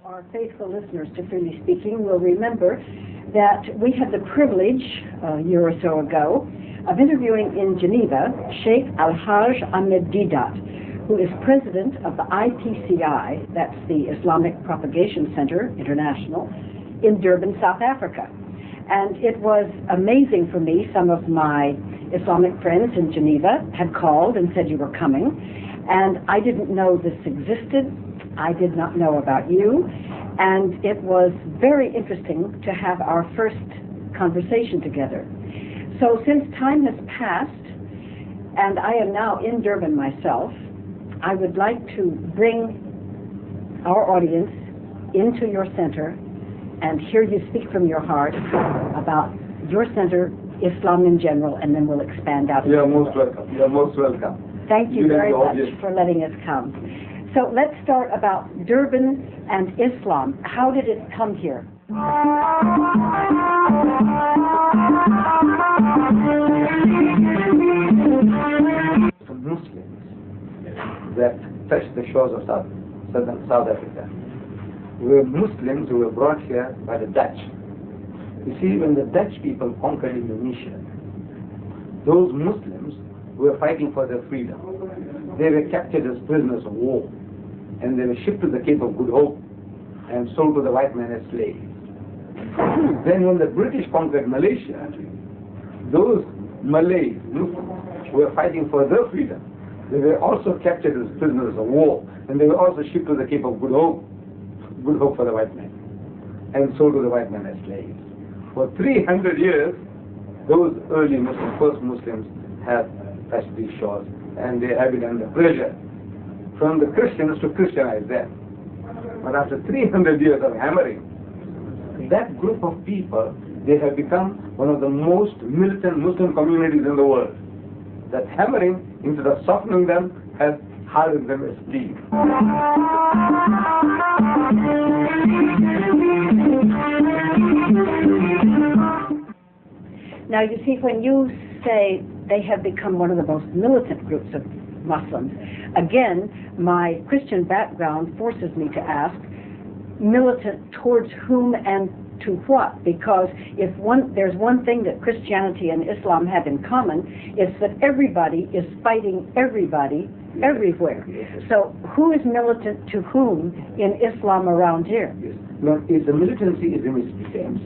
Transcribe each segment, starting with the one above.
Our faithful listeners to Freely Speaking will remember that we had the privilege a year or so ago of interviewing in Geneva Sheikh Al-Hajj Ahmed Deedat, who is president of the IPCI, that's the Islamic Propagation Center International, in Durban, South Africa. And it was amazing for me. Some of my Islamic friends in Geneva had called and said you were coming, and I didn't know this existed. I did not know about you, and it was very interesting to have our first conversation together. So since time has passed, and I am now in Durban myself, I would like to bring our audience into your center and hear you speak from your heart about your center, Islam in general, and then we'll expand out. You're most welcome. You're most welcome. Thank you very much for letting us come. So let's start about Durban and Islam. How did it come here? Some Muslims that touched the shores of southern South Africa were Muslims who were brought here by the Dutch. You see, when the Dutch people conquered Indonesia, those Muslims were fighting for their freedom. They were captured as prisoners of war, and they were shipped to the Cape of Good Hope and sold to the white man as slaves. Then when the British conquered Malaysia, those Malay Muslims who were fighting for their freedom, they were also captured as prisoners of war, and they were also shipped to the Cape of Good Hope for the white man, and sold to the white man as slaves. For 300 years, those early Muslims, first Muslims, have touched these shores, and they have been under pressure from the Christians to Christianize them. But after 300 years of hammering, that group of people, they have become one of the most militant Muslim communities in the world. That hammering, instead of softening them, has hardened them as steel. Now, you see, when you say they have become one of the most militant groups of Muslims, again, my Christian background forces me to ask, militant towards whom and to what? Because if there's one thing that Christianity and Islam have in common, it's that everybody is fighting everybody everywhere. Yes. So who is militant to whom in Islam around here? Yes. No, the militancy is in its defense,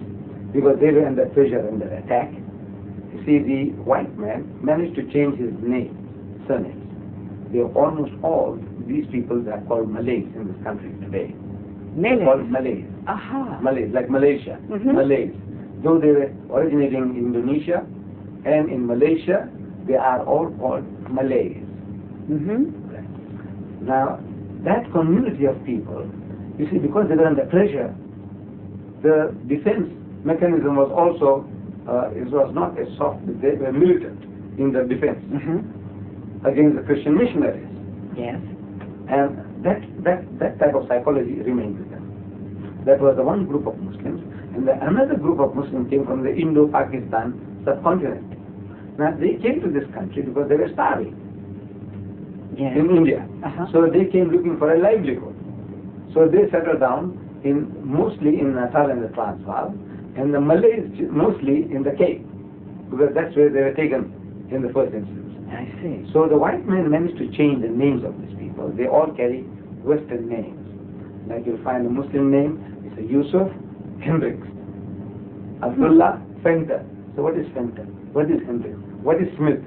because they were under pressure, under attack. You see, the white man managed to change his name, surnames. They are almost all these people that are called Malays in this country today. Malays? Called Malays. Aha. Malays, like Malaysia. Malays. Though they were originating in Indonesia and in Malaysia, they are all called Malays. Now, that community of people, you see, because they were under pressure, the defense mechanism was also, it was not as soft, they were militant in their defense against the Christian missionaries. Yes. And that type of psychology remained with them. That was the one group of Muslims. And another group of Muslims came from the Indo-Pakistan subcontinent. Now, they came to this country because they were starving in India. So they came looking for a livelihood. So they settled down mostly in Natal and the Transvaal, and the Malays mostly in the Cape, because that's where they were taken in the first instance. I see. So the white men managed to change the names of these people. They all carry Western names. Like you'll find a Muslim name, it's a Yusuf Hendricks, Abdullah Fenter. So what is Fenter? What is Hendricks? What is Smith?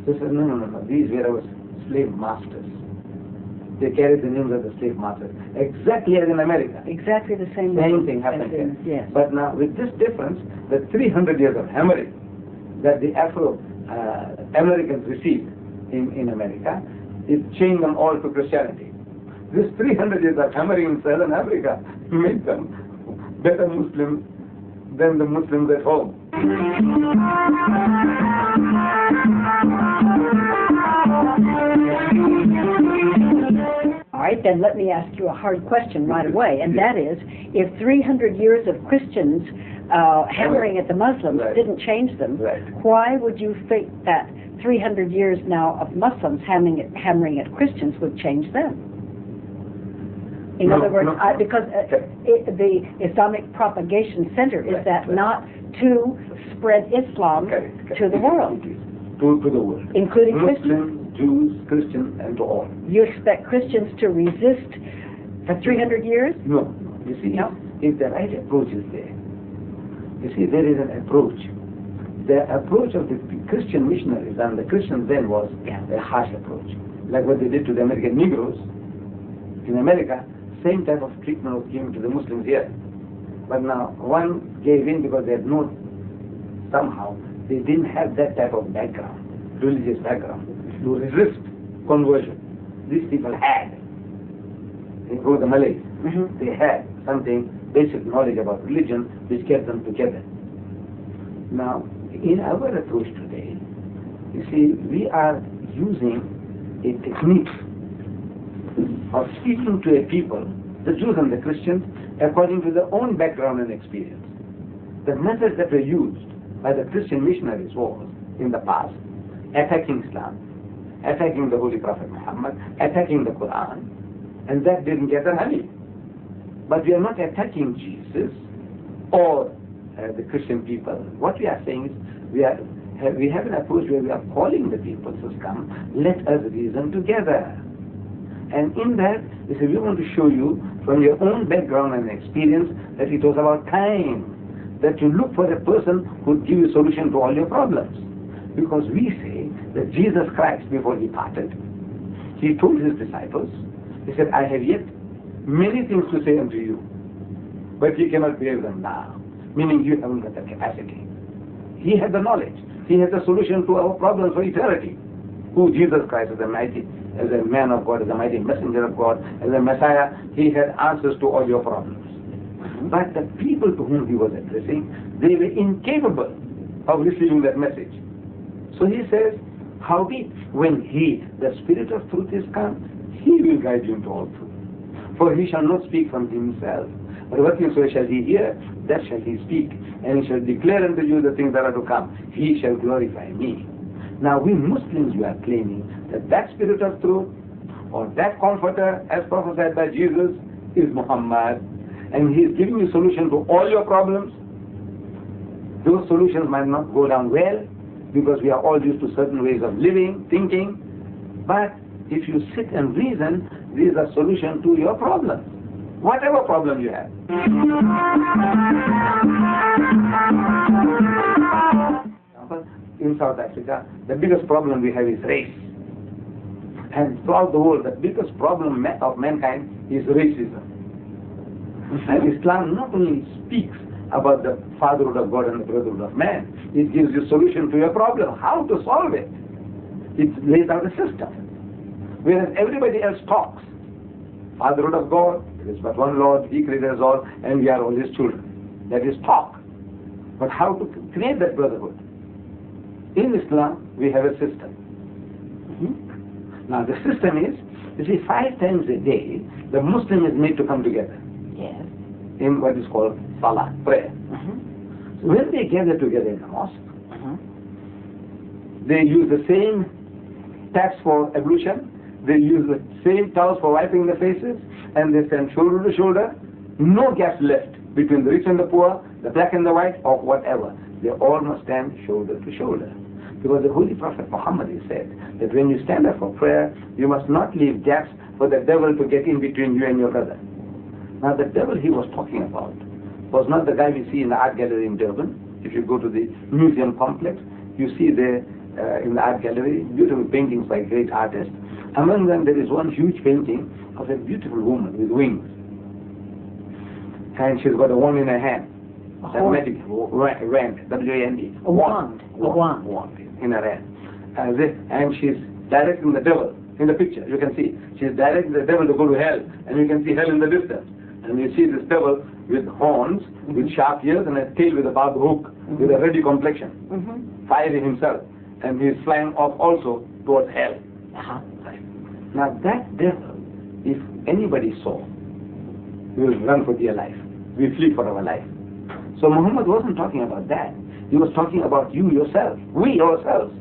So they said, no. These were our slave masters. They carried the names of the slave masters, exactly as in America. Exactly the same thing happened here. Yes. But now, with this difference, the 300 years of hammering that the Afro-Americans received in America, it changed them all to Christianity. This 300 years of hammering in Southern Africa made them better Muslims than the Muslims at home. All right, then let me ask you a hard question right away, and that is, if 300 years of Christians hammering at the Muslims didn't change them, why would you think that 300 years now of Muslims hammering at Christians would change them. In other words, because the Islamic Propagation Center is not to spread Islam to the world. To the world. Including Muslims, Christians. Jews, Christians, and to all. You expect Christians to resist for 300 years? No. You see, if the right approach is there, you see, there is an approach. The approach of the Christian missionaries and the Christians then was a harsh approach. Like what they did to the American Negroes. In America, same type of treatment was given to the Muslims here. But now, one gave in because they had somehow, they didn't have that type of background, religious background, to resist conversion. These people had. They were the Malays. They had something, basic knowledge about religion, which kept them together. Now, in our approach today, you see, we are using a technique of speaking to a people, the Jews and the Christians, according to their own background and experience. The methods that were used by the Christian missionaries was, in the past, attacking Islam, attacking the Holy Prophet Muhammad, attacking the Quran, and that didn't get them any. But we are not attacking Jesus or the Christian people. What we are saying is, we have an approach where we are calling the people to come, let us reason together. And in that, we want to show you from your own background and experience that it was about time that you look for a person who would give you a solution to all your problems. Because we say that Jesus Christ, before he parted, he told his disciples, he said, I have yet many things to say unto you, but you cannot bear them now. Meaning you haven't got the capacity. He had the knowledge. He had the solution to our problems for eternity. Who Jesus Christ is the mighty, as a man of God, as a mighty messenger of God, as a Messiah, he had answers to all your problems. But the people to whom he was addressing, they were incapable of receiving that message. So he says, howbeit, when he, the Spirit of truth is come, he will guide you into all truth. For he shall not speak from himself, but whatsoever shall he hear, that shall he speak, and he shall declare unto you the things that are to come. He shall glorify me. Now we Muslims, we are claiming that that Spirit of truth, or that Comforter, as prophesied by Jesus, is Muhammad, and he is giving you solution to all your problems. Those solutions might not go down well, because we are all used to certain ways of living, thinking, but if you sit and reason, these are solutions to your problems, whatever problem you have. In South Africa, the biggest problem we have is race. And throughout the world, the biggest problem of mankind is racism. And Islam not only speaks about the fatherhood of God and the brotherhood of man, it gives you a solution to your problem, how to solve it. It lays out a system. Whereas everybody else talks. Fatherhood of God, there is but one Lord, he created us all, and we are all his children. That is talk. But how to create that brotherhood? In Islam, we have a system. Now the system is, you see, 5 times a day, the Muslim is made to come together. Yes. In what is called salah, prayer. So when they gather together in the mosque, they use the same taps for ablution, they use the same towels for wiping their faces, and they stand shoulder to shoulder, no gaps left between the rich and the poor, the black and the white, or whatever. They all must stand shoulder to shoulder. Because the Holy Prophet Muhammad has said that when you stand up for prayer, you must not leave gaps for the devil to get in between you and your brother. Now the devil he was talking about was not the guy we see in the art gallery in Durban. If you go to the museum complex, you see there in the art gallery beautiful paintings by great artists. Among them there is one huge painting of a beautiful woman with wings. And she's got a wand in her hand. A magic wand, W-A-N-D. A wand. A wand. Wand in her hand. And she's directing the devil. In the picture, you can see, she's directing the devil to go to hell. And you can see hell in the distance. And you see this devil with horns, with sharp ears, and a tail with a barbed hook, with a reddy complexion, fiery himself. And he's flying off also towards hell. Now that devil, if anybody saw, we will run for dear life. We flee for our life. So Muhammad wasn't talking about that. He was talking about you yourself, we ourselves.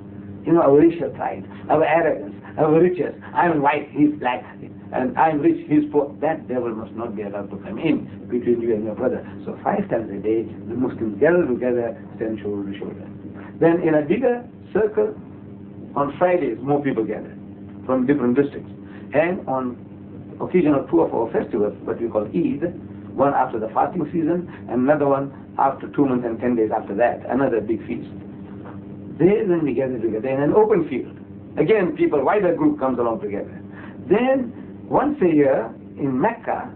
You know, our racial pride, our arrogance, our riches. I'm white, he's black, and I'm rich, he's poor. That devil must not be allowed to come in between you and your brother. So 5 times a day, the Muslims gather together, stand shoulder to shoulder. Then in a bigger circle, on Fridays, more people gather from different districts. And on occasion of 2 of our festivals, what we call Eid, one after the fasting season, and another one after 2 months and 10 days after that, another big feast. There when we gather together in an open field. Again, people, wider group comes along together. Then, once a year, in Mecca,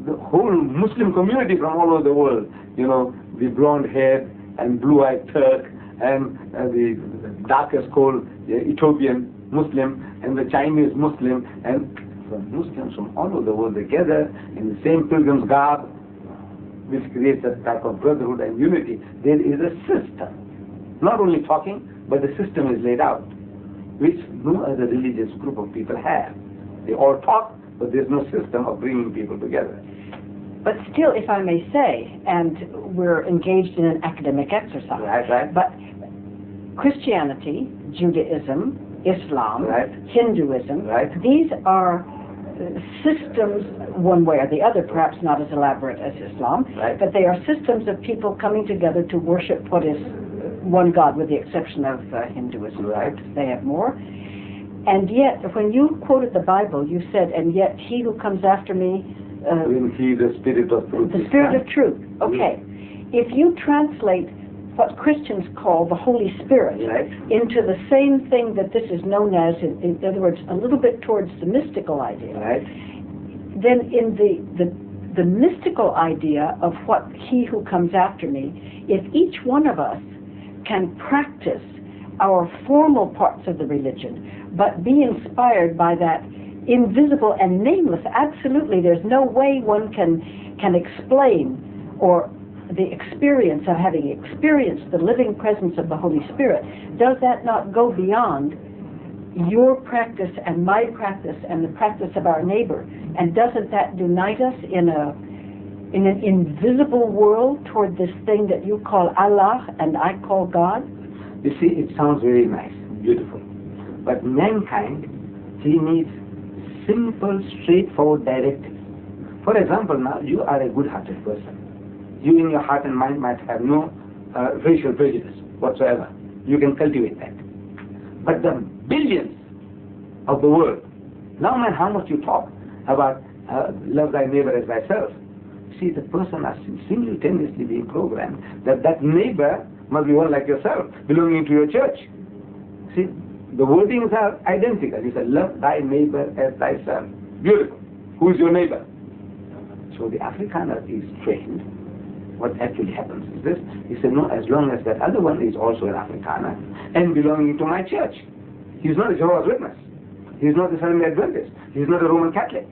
the whole Muslim community from all over the world, you know, the blonde-haired and blue-eyed Turk, and the darkest cold Ethiopian Muslim, and the Chinese Muslim, and from Muslims from all over the world, they gather in the same pilgrim's garb, which creates a type of brotherhood and unity. There is a system. Not only talking, but the system is laid out, which no other religious group of people have. They all talk, but there's no system of bringing people together. But still, if I may say, and we're engaged in an academic exercise, Right. but Christianity, Judaism, Islam, Right. Hinduism, Right. these are systems, one way or the other, perhaps not as elaborate as Islam, Right. but they are systems of people coming together to worship what is one God, with the exception of Hinduism. Right. They have more. And yet, when you quoted the Bible, you said, and yet he who comes after me... When he, the Spirit of Truth. The Spirit of Truth. Okay. If you translate what Christians call the Holy Spirit Right. into the same thing that this is known as, in other words, a little bit towards the mystical idea, Right. then in the mystical idea of what he who comes after me, if each one of us can practice our formal parts of the religion, but be inspired by that invisible and nameless, absolutely, there's no way one can explain, or the experience of having experienced the living presence of the Holy Spirit, does that not go beyond your practice and my practice and the practice of our neighbor? And doesn't that unite us in an invisible world toward this thing that you call Allah and I call God? You see, it sounds very nice, beautiful. But mankind, he needs simple, straightforward directives. For example, now, you are a good-hearted person. You in your heart and mind might have no racial prejudice whatsoever. You can cultivate that. But the billions of the world, no matter how much you talk about love thy neighbor as thyself, see, the person is simultaneously being programmed that that neighbor must be one like yourself, belonging to your church. See, the wordings are identical. You say, love thy neighbor as thyself. Beautiful. Who is your neighbor? So the Afrikaner is trained. What actually happens is this. He said, no, as long as that other one is also an Afrikaner and belonging to my church. He's not a Jehovah's Witness. He's not a Seventh-day Adventist. He's not a Roman Catholic.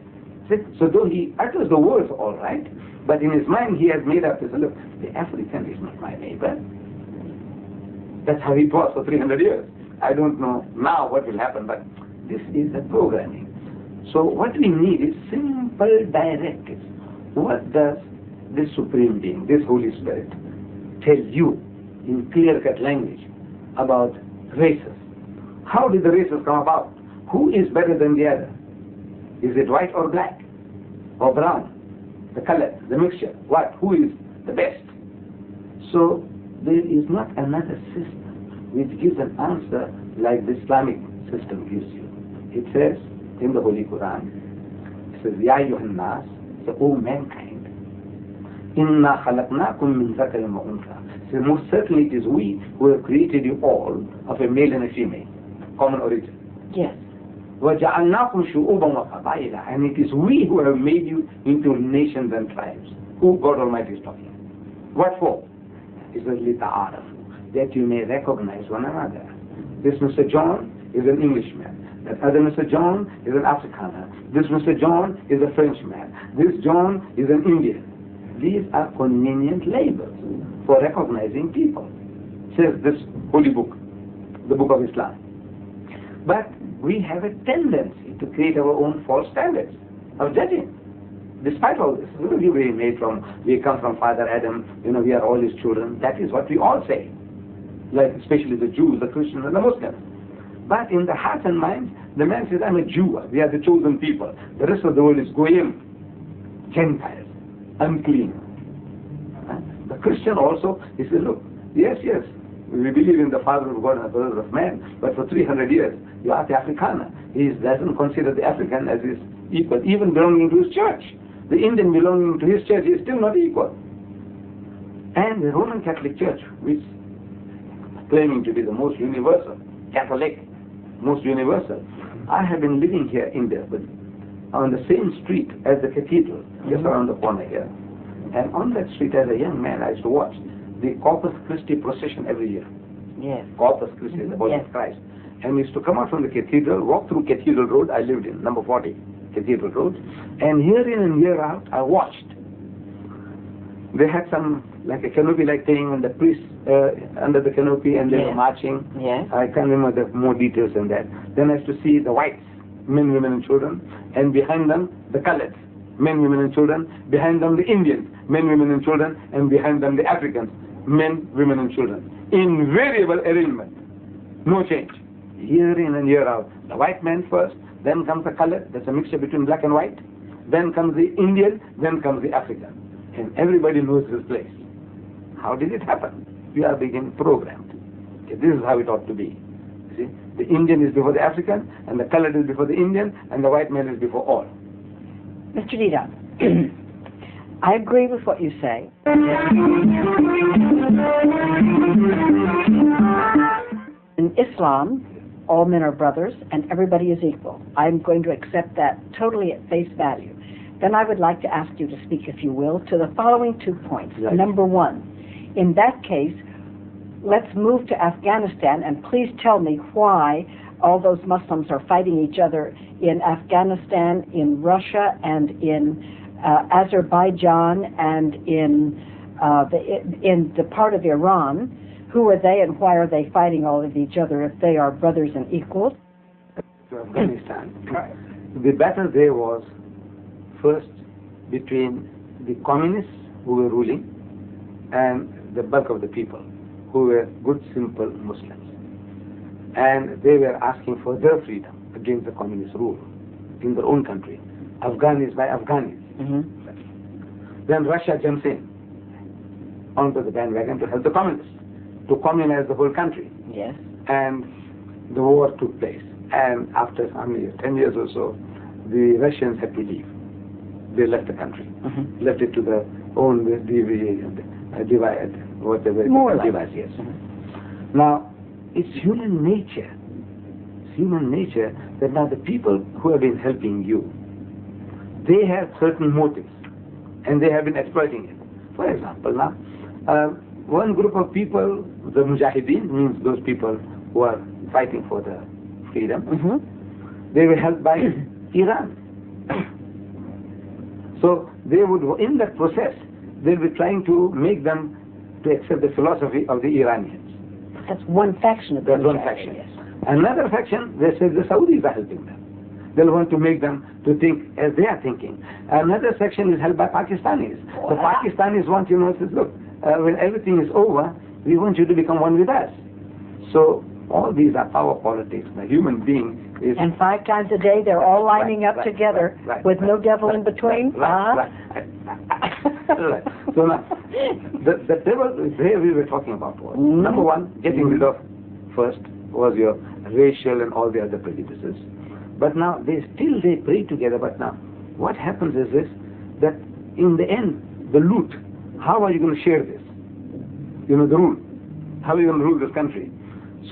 See? So though he utters the words all right, but in his mind he has made up his, look, the African is not my neighbor. That's how he was for 300 years. I don't know now what will happen, but this is the programming. So what we need is simple directives. What does this Supreme Being, this Holy Spirit, tell you in clear-cut language about races? How did the races come about? Who is better than the other? Is it white or black? Or brown? The color, the mixture, what? Who is the best? So there is not another system which gives an answer like the Islamic system gives you. It says in the Holy Quran, it says, Ya ayyuhan nas, so O mankind, inna khalaqnakum min zakarin wa untha. So most certainly it is we who have created you all of a male and a female, common origin. Yes. وَجَعَلْنَاكُمْ شُعُوبًا وَقَبَائِلًا. And it is we who have made you into nations and tribes. Who God Almighty is talking. What for? It says, لِتَعَارَفُوا, that you may recognize one another. This Mr. John is an Englishman. That other Mr. John is an Afrikaner. This Mr. John is a Frenchman. This John is an Indian. These are convenient labels for recognizing people. Says this holy book, the Book of Islam. But we have a tendency to create our own false standards of judging. Despite all this, we come from Father Adam, we are all his children. That is what we all say. Like especially the Jews, the Christians, and the Muslims. But in the heart and mind, the man says, I'm a Jew. We are the chosen people. The rest of the world is goyim, Gentiles, unclean. The Christian also, he says, look, yes, we believe in the Father of God and the Brother of Man, but for 300 years, you are the Afrikaner. He doesn't consider the African as his equal, even belonging to his church. The Indian belonging to his church is still not equal. And the Roman Catholic Church, which is claiming to be the most universal, Catholic, most universal. I have been living here in there, but on the same street as the cathedral, just around the corner here. And on that street, as a young man, I used to watch the Corpus Christi procession every year. Yes. Corpus Christi, the body of Christ. And we used to come out from the cathedral, walk through Cathedral Road. I lived in number 40, Cathedral Road. And year in and year out, I watched. They had some, like a canopy-like thing, and the priests under the canopy, and they were marching. Yes. I can't remember the more details than that. Then I used to see the whites, men, women, and children, and behind them, the coloreds, men, women, and children. Behind them, the Indians, men, women, and children, and behind them, the Africans, men, women, and children. Invariable arrangement, no change. Year in and year out. The white man first, then comes the colored, that's a mixture between black and white. Then comes the Indian, then comes the African. And everybody knows his place. How did it happen? We are being programmed. Okay, this is how it ought to be. You see, the Indian is before the African, and the colored is before the Indian, and the white man is before all. Mr. Deedat, I agree with what you say. In Islam, all men are brothers and everybody is equal. I'm going to accept that totally at face value. Then I would like to ask you to speak, if you will, to the following 2 points. Right. Number one, in that case, let's move to Afghanistan, and please tell me why all those Muslims are fighting each other in Afghanistan, in Russia, and in Azerbaijan, and in the part of Iran. Who are they, and why are they fighting all of each other if they are brothers and equals? To Afghanistan. The battle there was first between the communists who were ruling and the bulk of the people who were good, simple Muslims. And they were asking for their freedom against the communist rule in their own country. Afghanis by Afghanis. Then Russia jumps in onto the bandwagon to help the communists, to communize the whole country. Yes. And the war took place. And after 10 years or so, the Russians had to leave. They left the country, left it to their own divide, whatever device. Yes. Now, it's human nature. It's human nature that now the people who have been helping you, they have certain motives, and they have been exploiting it. For example, now, one group of people, the Mujahideen, means those people who are fighting for the freedom, they were helped by Iran. So they would, in that process, they'll be trying to make them to accept the philosophy of the Iranians. That's one faction of the That's one faction. Yes. Another faction, they say the Saudis are helping them. They'll want to make them to think as they are thinking. Another section is held by Pakistanis. The Pakistanis want, says, look, when everything is over, we want you to become one with us. So all these are power politics. The human being is... And 5 times a day, they're all lining up together with no devil in between? Right. So now, the devil there we were talking about was, number one, getting rid of first was your racial and all the other prejudices. But now, they pray together, but now, what happens is this, that in the end, the loot, how are you going to share this? The rule. How are you going to rule this country?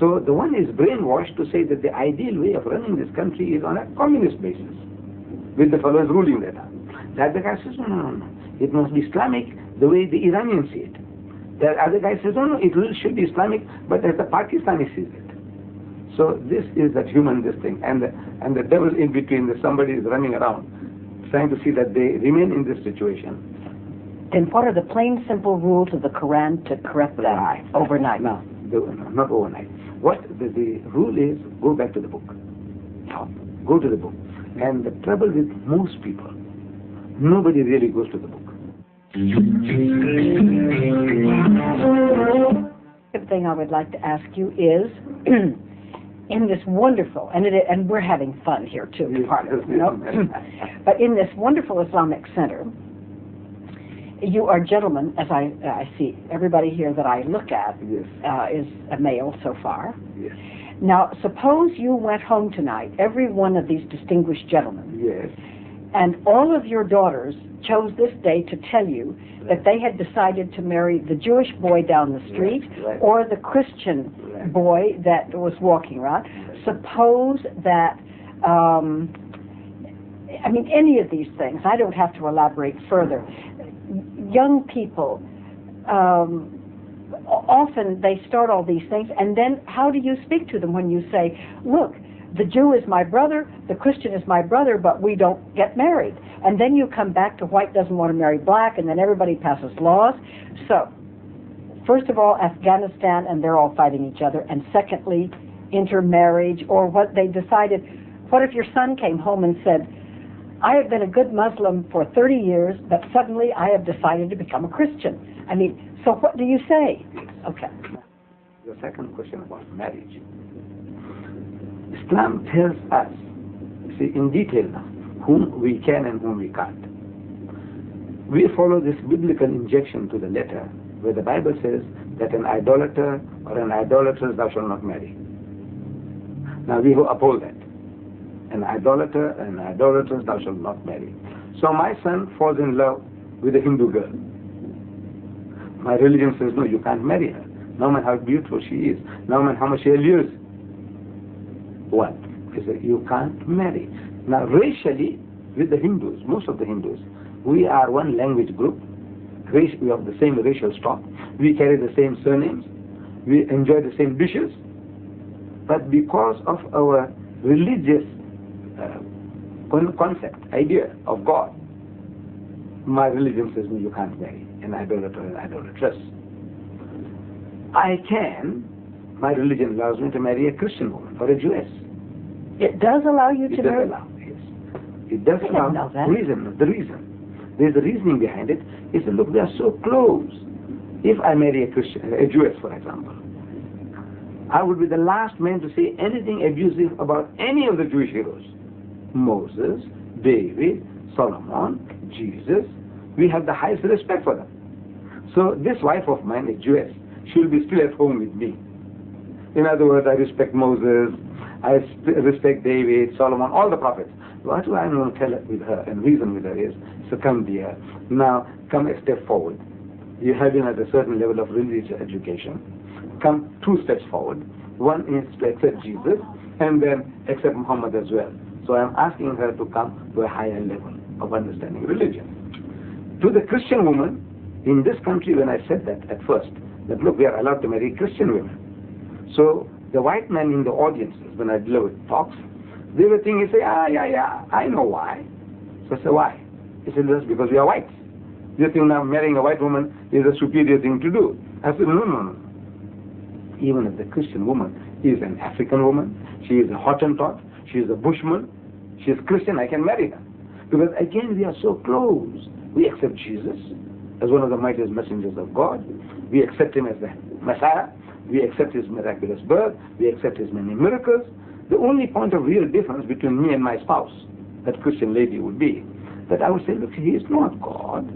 So the one is brainwashed to say that the ideal way of running this country is on a communist basis, with the fellows ruling that. The other guy says, no. It must be Islamic the way the Iranians see it. The other guy says, no, it should be Islamic, but as the Pakistani sees it. So this is that human this thing, and the devil in between, somebody is running around, trying to see that they remain in this situation. Then what are the plain, simple rules of the Quran to correct that overnight? No, not overnight. What the rule is, go back to the book. Go to the book. And the trouble with most people, nobody really goes to the book. The thing I would like to ask you is, in this wonderful, and we're having fun here too, partner, you know. But in this wonderful Islamic center, you are gentlemen, as I see everybody here that I look at is a male so far. Yes. Now, suppose you went home tonight, every one of these distinguished gentlemen, Yes. and all of your daughters chose this day to tell you that they had decided to marry the Jewish boy down the street or the Christian boy that was walking around. Suppose that, I mean, any of these things, I don't have to elaborate further. Young people, often they start all these things, and then how do you speak to them when you say, look, the Jew is my brother, the Christian is my brother, but we don't get married. And then you come back to white doesn't want to marry black, and then everybody passes laws. So, first of all, Afghanistan, and they're all fighting each other. And secondly, intermarriage, or what they decided. What if your son came home and said, I have been a good Muslim for 30 years, but suddenly I have decided to become a Christian. I mean, so what do you say? Okay. The second question about marriage. Islam tells us, see, in detail now, whom we can and whom we can't. We follow this biblical injection to the letter, where the Bible says that an idolater or an idolatress thou shalt not marry. Now we uphold that. An idolater and an idolatress thou shalt not marry. So my son falls in love with a Hindu girl. My religion says, no, you can't marry her. No matter how beautiful she is, no matter how much she allures. What? Is that you can't marry. Now racially, with the Hindus, most of the Hindus, we are one language group. We have the same racial stock. We carry the same surnames. We enjoy the same dishes. But because of our religious concept, idea of God, my religion says, no, you can't marry an idolater or an idolatress. I can, my religion allows me to marry a Christian woman or a Jewess. It does allow you to marry? Yes. It does allow. The reason, there's a reasoning behind it, is that look, they are so close. If I marry a Christian, a Jewess, for example, I would be the last man to say anything abusive about any of the Jewish heroes. Moses, David, Solomon, Jesus, we have the highest respect for them. So this wife of mine, a Jewess, she'll be still at home with me. In other words, I respect Moses, I respect David, Solomon, all the prophets. What I'm going to tell with her and reason with her is, so come dear, now come a step forward. You have been at a certain level of religious education. Come 2 steps forward. One is to accept Jesus and then accept Muhammad as well. So I'm asking her to come to a higher level of understanding religion. To the Christian woman, in this country when I said that at first, that look, we are allowed to marry Christian women. So the white men in the audiences, when I delivered talks, they were thinking, say, yeah, I know why. So I said, why? He said, that's because we are white. They think now marrying a white woman is a superior thing to do. I said, no. Even if the Christian woman is an African woman, she is a Hottentot, she is a Bushman, she is Christian, I can marry her. Because again, we are so close. We accept Jesus as one of the mightiest messengers of God. We accept him as the Messiah. We accept his miraculous birth. We accept his many miracles. The only point of real difference between me and my spouse, that Christian lady, would be that I would say, look, he is not God.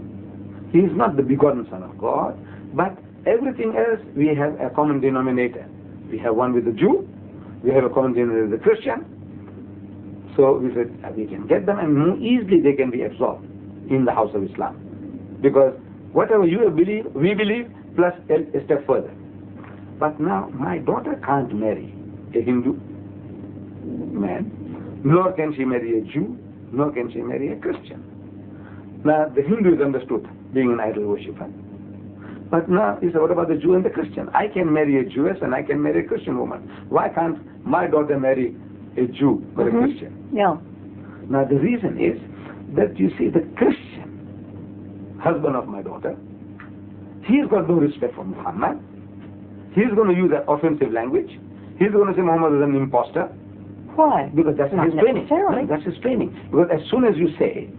He is not the begotten Son of God. But everything else, we have a common denominator. We have one with the Jew. We have a common denominator with the Christian. So we said, we can get them, and more easily they can be absorbed in the house of Islam. Because whatever you believe, we believe, plus a step further. But now, my daughter can't marry a Hindu man, nor can she marry a Jew, nor can she marry a Christian. Now, the Hindu is understood, being an idol worshipper. But now, he said, what about the Jew and the Christian? I can marry a Jewess and I can marry a Christian woman. Why can't my daughter marry a Jew or a Christian? Yeah. Now, the reason is that, you see, the Christian husband of my daughter, he's got no respect for Muhammad. He's going to use that offensive language. He's going to say Muhammad is an imposter. Why? Because that's his training. No, that's his training. Because as soon as you say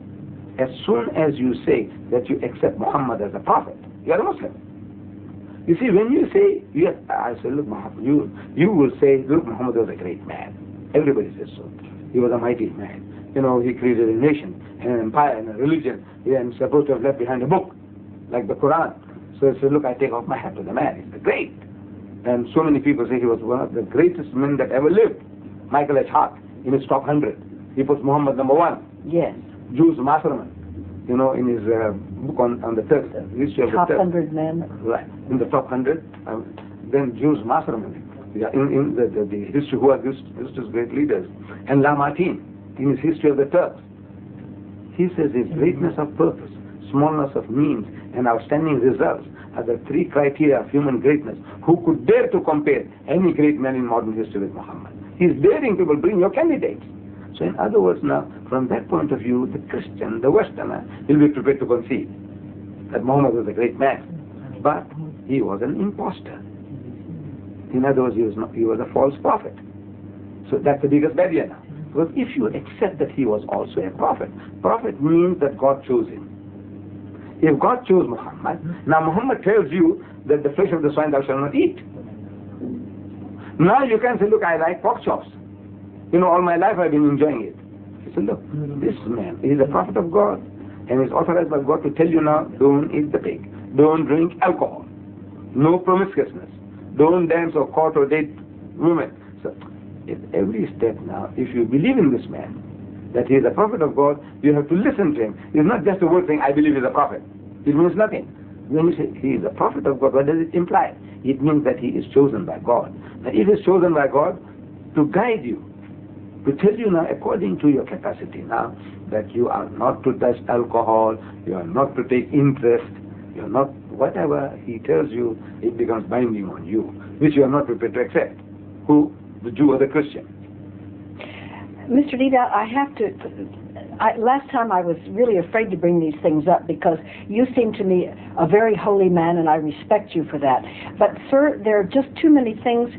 that you accept Muhammad as a prophet, you are a Muslim. You see, when you say, I say, look, Muhammad, you will say, look, Muhammad was a great man. Everybody says so. He was a mighty man. You know, he created a nation, and an empire, and a religion. He was supposed to have left behind a book, like the Quran. So I say, look, I take off my hat to the man. He's great. And so many people say he was one of the greatest men that ever lived. Michael H. Hart, in his top 100, he puts Muhammad number 1. Yes. Jules Masterman, you know, in his book on the Turks, history of the Turks. Top 100 men. Right, in the top 100. Then Jules Masterman, in the history, who are history's great leaders. And Lamartine, in his history of the Turks. He says his greatness of purpose, smallness of means, and outstanding results are the 3 criteria of human greatness. Who could dare to compare any great man in modern history with Muhammad? He's daring people, bring your candidates. So in other words now, from that point of view, the Christian, the Westerner, will be prepared to concede that Muhammad was a great man. But he was an impostor. In other words, he was a false prophet. So that's the biggest barrier now. Because if you accept that he was also a prophet, prophet means that God chose him. If God chose Muhammad, now Muhammad tells you that the flesh of the swine thou shalt not eat. Now you can say, look, I like pork chops. You know, all my life I've been enjoying it. He said, look, this man is a prophet of God, and is authorized by God to tell you now, don't eat the pig, don't drink alcohol, no promiscuousness, don't dance or court or date women. So, at every step now, if you believe in this man, that he is a prophet of God, you have to listen to him. It's not just a word saying, I believe he's a prophet. It means nothing. When you say he is a prophet of God, what does it imply? It means that he is chosen by God. Now, if he is chosen by God to guide you, to tell you now, according to your capacity now, that you are not to touch alcohol, you are not to take interest, you are not, whatever he tells you, it becomes binding on you, which you are not prepared to accept. Who? The Jew or the Christian. Mr. Deedat, I have to, last time I was really afraid to bring these things up because you seem to me a very holy man and I respect you for that. But sir, there are just too many things.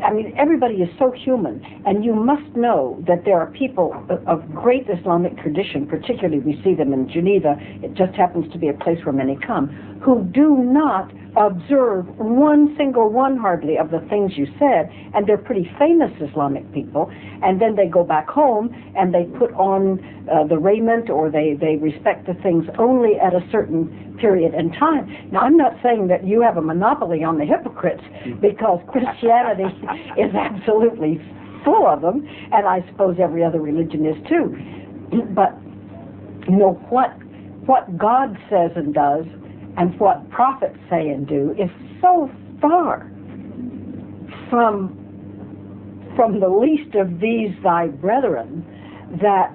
I mean, everybody is so human, and you must know that there are people of great Islamic tradition, particularly we see them in Geneva, it just happens to be a place where many come, who do not observe one single one hardly of the things you said, and they're pretty famous Islamic people, and then they go back home and they put on the raiment, or they respect the things only at a certain period in time. Now, I'm not saying that you have a monopoly on the hypocrites, because Christianity is absolutely full of them, and I suppose every other religion is too. But, you know, what God says and does, and what prophets say and do is so far from the least of these thy brethren that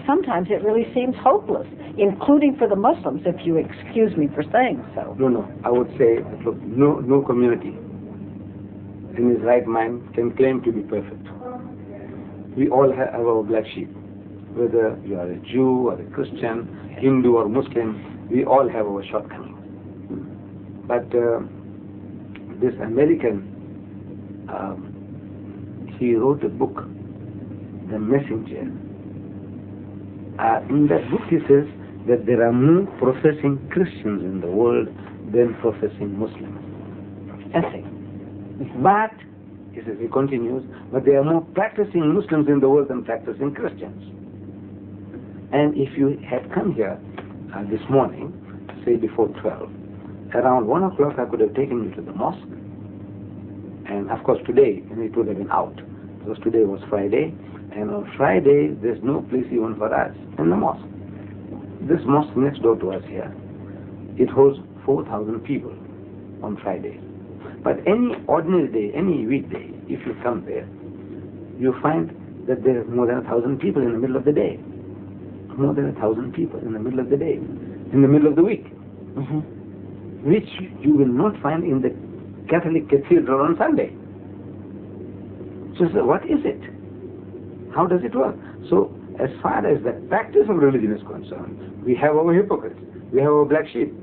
sometimes it really seems hopeless, including for the Muslims, if you excuse me for saying so. No, I would say, look, no community in his right mind can claim to be perfect. We all have our black sheep. Whether you are a Jew or a Christian, Hindu or Muslim, we all have our shortcomings. But this American, he wrote a book, The Messenger. In that book he says that there are more professing Christians in the world than professing Muslims. But, he says, he continues, but there are more practicing Muslims in the world than practicing Christians. And if you had come here this morning, say before 12, around 1 o'clock I could have taken you to the mosque. And of course today, it would have been out, because today was Friday, and on Friday there's no place even for us in the mosque. This mosque next door to us here, it holds 4,000 people on Friday. But any ordinary day, any weekday, if you come there, you find that there are more than 1,000 people in the middle of the day. More than 1,000 people in the middle of the day, in the middle of the week. Which you will not find in the Catholic cathedral on Sunday. So what is it? How does it work? So as far as the practice of religion is concerned, we have our hypocrites, we have our black sheep.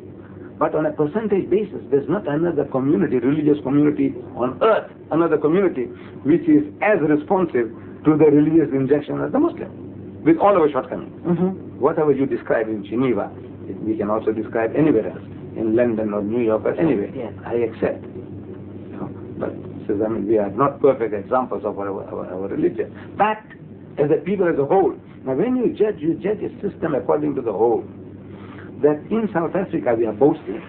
But on a percentage basis, there's not another community, religious community on earth, another community which is as responsive to the religious injection as the Muslim, with all our shortcomings. Whatever you describe in Geneva, we can also describe anywhere else. in London or New York or anywhere. Yes. I accept. You know, but says, I mean, we are not perfect examples of our religion. But as a people as a whole, now when you judge a system according to the whole. That in South Africa we are boasting,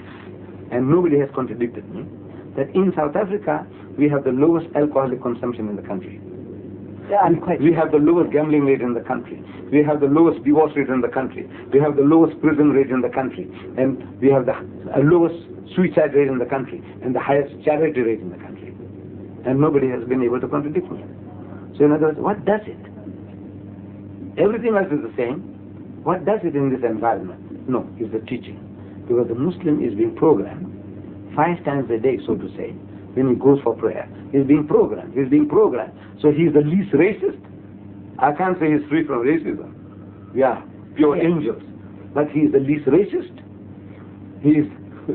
and nobody has contradicted me, that in South Africa we have the lowest alcoholic consumption in the country. Yeah, We have the lowest gambling rate in the country. We have the lowest divorce rate in the country. We have the lowest prison rate in the country. And we have the lowest suicide rate in the country and the highest charity rate in the country. And nobody has been able to contradict me. So in other words, what does it? Everything else is the same. What does it in this environment? No, it's the teaching. Because the Muslim is being programmed 5 times a day, so to say, when he goes for prayer. He's being programmed. He's being programmed. So he's the least racist. I can't say he's free from racism. We are pure angels. But he's the least racist. He's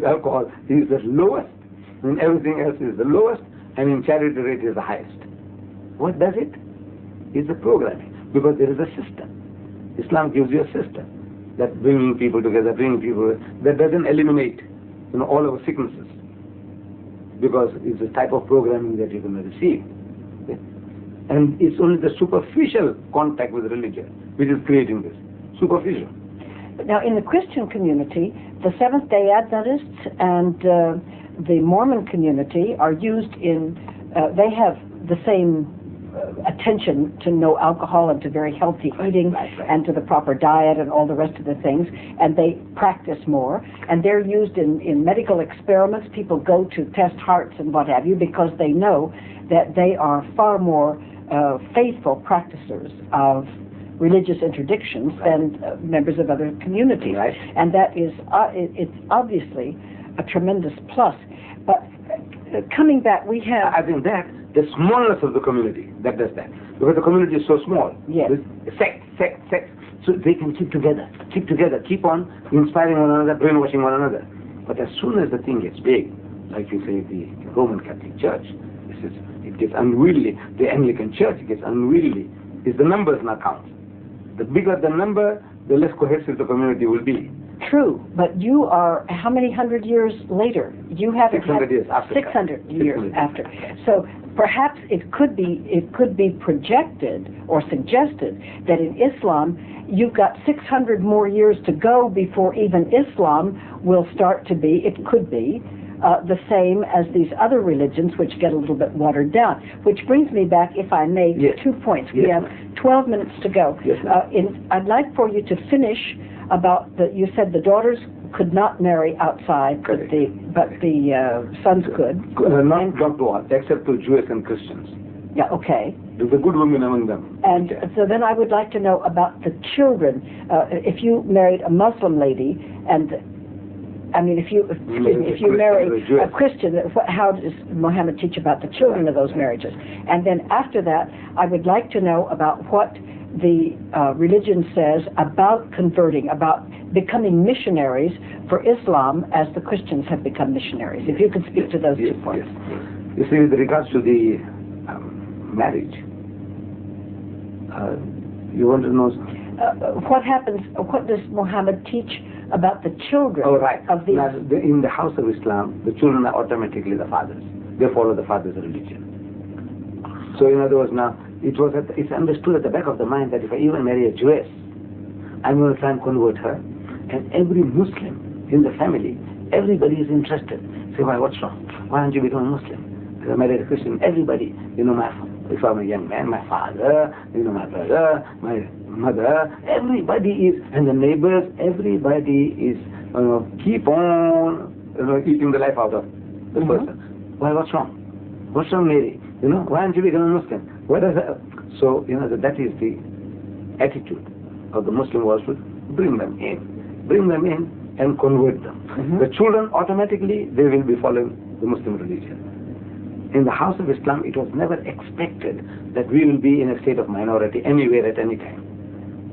alcohol. He's the lowest. And everything else is the lowest. And in charity rate is the highest. What does it? It's the programming. Because there is a system. Islam gives you a system. That bringing people together, that doesn't eliminate, all our sicknesses. Because it's a type of programming that you're going to receive. And it's only the superficial contact with religion which is creating this. Superficial. Now, in the Christian community, the Seventh-day Adventists and the Mormon community are used in, they have the same attention to no alcohol and to very healthy eating and to the proper diet and all the rest of the things, and they practice more, and they're used in medical experiments. People go to test hearts and what have you because they know that they are far more faithful practicers of religious interdictions than members of other communities. Right. And that is, it's obviously a tremendous plus. But coming back, we have... I think that the smallness of the community that does that. Because the community is so small. Yes. Sect. So they can keep together, keep on inspiring one another, brainwashing one another. But as soon as the thing gets big, like you say, the Roman Catholic Church, it gets unwieldy. The Anglican Church gets unwieldy. It's the numbers now count. The bigger the number, the less cohesive the community will be. True, but you are how many hundred years later? You haven't 600 years after. 600 years after. So perhaps it could be projected or suggested that in Islam you've got 600 more years to go before even Islam will start to be. It could be the same as these other religions, which get a little bit watered down. Which brings me back, if I may, Yes. 2 points. We Yes. have 12 minutes to go. Yes, I'd like for you to finish about you said the daughters could not marry outside, but the sons could. Not to all, except to Jews and Christians. Yeah, okay. There's a good woman among them. And so then I would like to know about the children. If you married a Muslim lady, and I mean, if you marry a Christian, how does Muhammad teach about the children of those marriages? And then after that, I would like to know about what the religion says about converting, about becoming missionaries for Islam as the Christians have become missionaries. If you could speak to those 2 points. Yes. You see, with regards to the marriage, you want to know... what happens, what does Muhammad teach about the children of these... Now, in the house of Islam, the children are automatically the fathers. They follow the father's religion. So in other words, now, it's understood at the back of the mind that if I even marry a Jewess, I'm going to try and convert her. And every Muslim in the family, everybody is interested. Say, why, what's wrong? Why aren't you becoming a Muslim? Because I married a Christian. Everybody, if I'm a young man, my father, my brother, my mother, everybody is, and the neighbors, everybody is, keep on, eating the life out of the person. Why, what's wrong? What's wrong, Mary? Why aren't you becoming a Muslim? What is that? So, that is the attitude of the Muslim world, to bring them in and convert them. The children, automatically, they will be following the Muslim religion. In the house of Islam, it was never expected that we will be in a state of minority anywhere at any time.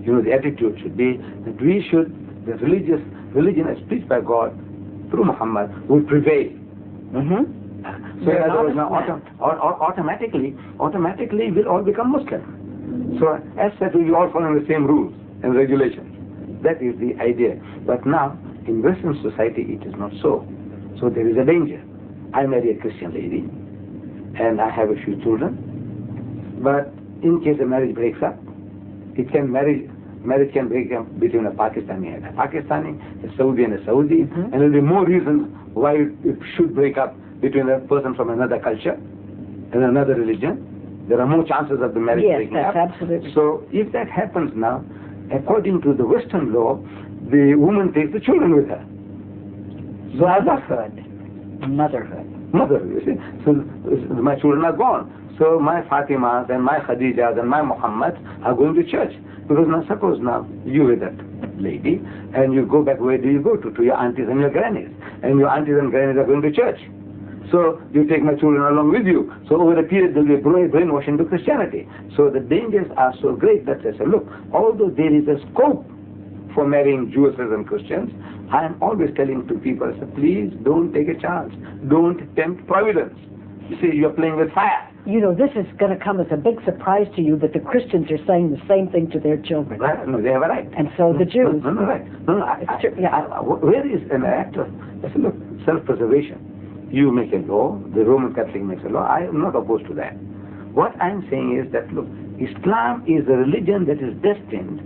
The attitude should be that the religion as preached by God through Muhammad will prevail. So in other words, now automatically we'll all become Muslim. So as said, we all follow the same rules and regulations. That is the idea. But now, in Western society it is not so. So there is a danger. I marry a Christian lady and I have a few children, but in case the marriage breaks up, marriage can break up between a Pakistani and a Pakistani, a Saudi and a Saudi, and there will be more reasons why it should break up between a person from another culture and another religion. There are more chances of the marriage breaking up. Yes, absolutely. So if that happens now, according to the Western law, the woman takes the children with her. So Motherhood, you see. So my children are gone. So my Fatimas and my Khadijas and my Muhammads are going to church. Because now suppose now you with that lady and you go back, where do you go to? To your aunties and your grannies. And your aunties and grannies are going to church. So you take my children along with you. So over a period there will be brainwashing to Christianity. So the dangers are so great that I say, look, although there is a scope for marrying Jewesses and Christians, I am always telling to people, I say, please don't take a chance. Don't tempt providence. You see, you're playing with fire. You know, this is going to come as a big surprise to you that the Christians are saying the same thing to their children. Right? No, they have a right. And so the Jews. Right. Where is an act of, I say, look, self-preservation? You make a law, the Roman Catholic makes a law. I am not opposed to that. What I'm saying is that, look, Islam is a religion that is destined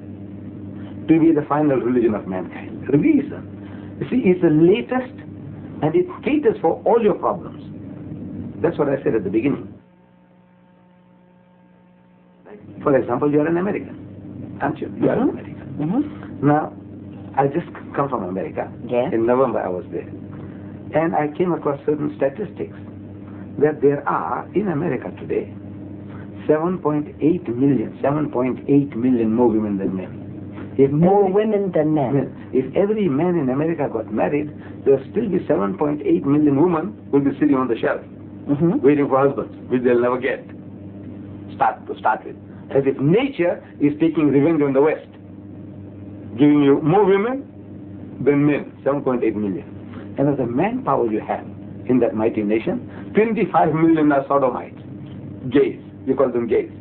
to be the final religion of mankind. Reason. You see, it's the latest and it caters for all your problems. That's what I said at the beginning. For example, you are an American, aren't you? You are an American. Now, I just come from America. Yes. In November I was there. And I came across certain statistics that there are, in America today, 7.8 million more women than men. If more women than men. If every man in America got married, there will still be 7.8 million women who will be sitting on the shelf, waiting for husbands, which they'll never get. To start with. As if nature is taking revenge on the West, giving you more women than men, 7.8 million. And as the manpower you have in that mighty nation, 25 million are sodomites, gays. You call them gays.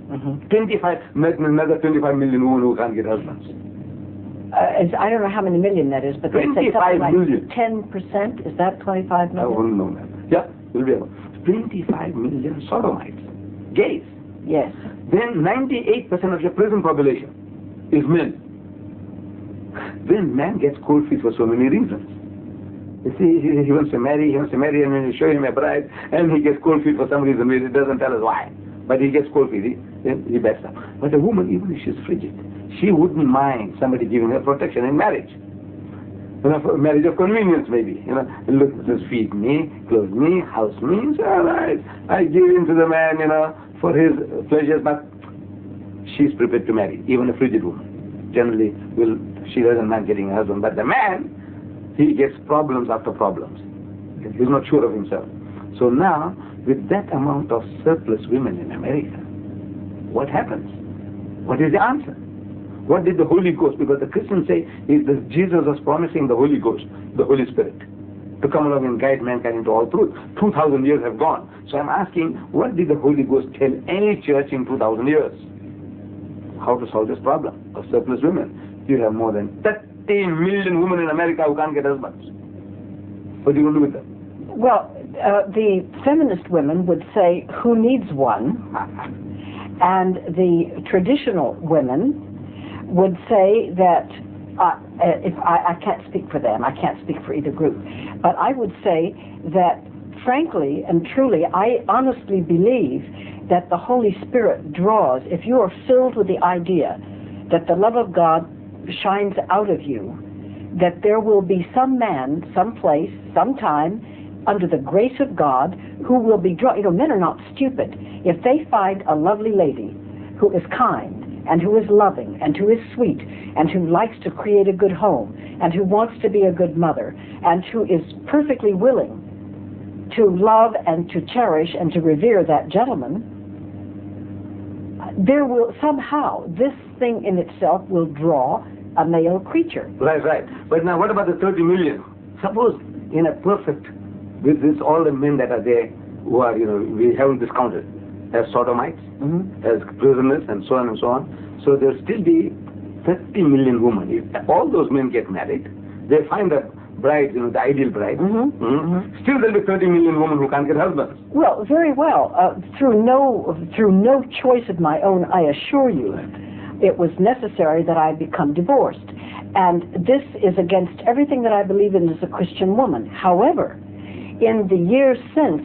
25, another 25 million women who can't get husbands. I don't know how many million that is, but they say something like million. 10%. Is that 25 million? I wouldn't know that. Yeah, will be able. 25 million sodomites, gays. Yes. Then 98% of your prison population is men. Then man gets cold feet for so many reasons. You see, he wants to marry, and when you show him a bride, and he gets cold feet for some reason, he doesn't tell us why. But he gets cold feet, he backs up. But a woman, even if she's frigid, she wouldn't mind somebody giving her protection in marriage. For marriage of convenience, maybe. Look, just feed me, clothe me, house me. So, all right, I give in to the man, for his pleasures, but she's prepared to marry, even a frigid woman. Generally, she doesn't mind getting a husband. But the man, he gets problems after problems. He's not sure of himself. So now, with that amount of surplus women in America, what happens? What is the answer? What did the Holy Ghost, because the Christians say is that Jesus was promising the Holy Ghost, the Holy Spirit, to come along and guide mankind into all truth. 2,000 years have gone. So I'm asking, what did the Holy Ghost tell any church in 2,000 years? How to solve this problem of surplus women. You have more than 30 million women in America who can't get husbands. What are you going to do with them? Well, the feminist women would say, who needs one? And the traditional women would say that, if I can't speak for them, I can't speak for either group, but I would say that frankly and truly, I honestly believe that the Holy Spirit draws, if you are filled with the idea that the love of God shines out of you, that there will be some man, someplace, sometime, under the grace of God, who will be drawn. Men are not stupid. If they find a lovely lady who is kind, and who is loving, and who is sweet, and who likes to create a good home, and who wants to be a good mother, and who is perfectly willing to love and to cherish and to revere that gentleman, there will somehow, this thing in itself will draw a male creature. Right. But now what about the 30 million? Suppose in a perfect, with this, all the men that are there, who are, we haven't discounted, as sodomites, as prisoners, and so on and so on. So there'll still be 30 million women. If all those men get married, they find a bride, you know, the ideal bride. Still there'll be 30 million women who can't get husbands. Well, very well. Through no choice of my own, I assure you, it was necessary that I become divorced. And this is against everything that I believe in as a Christian woman. However, in the years since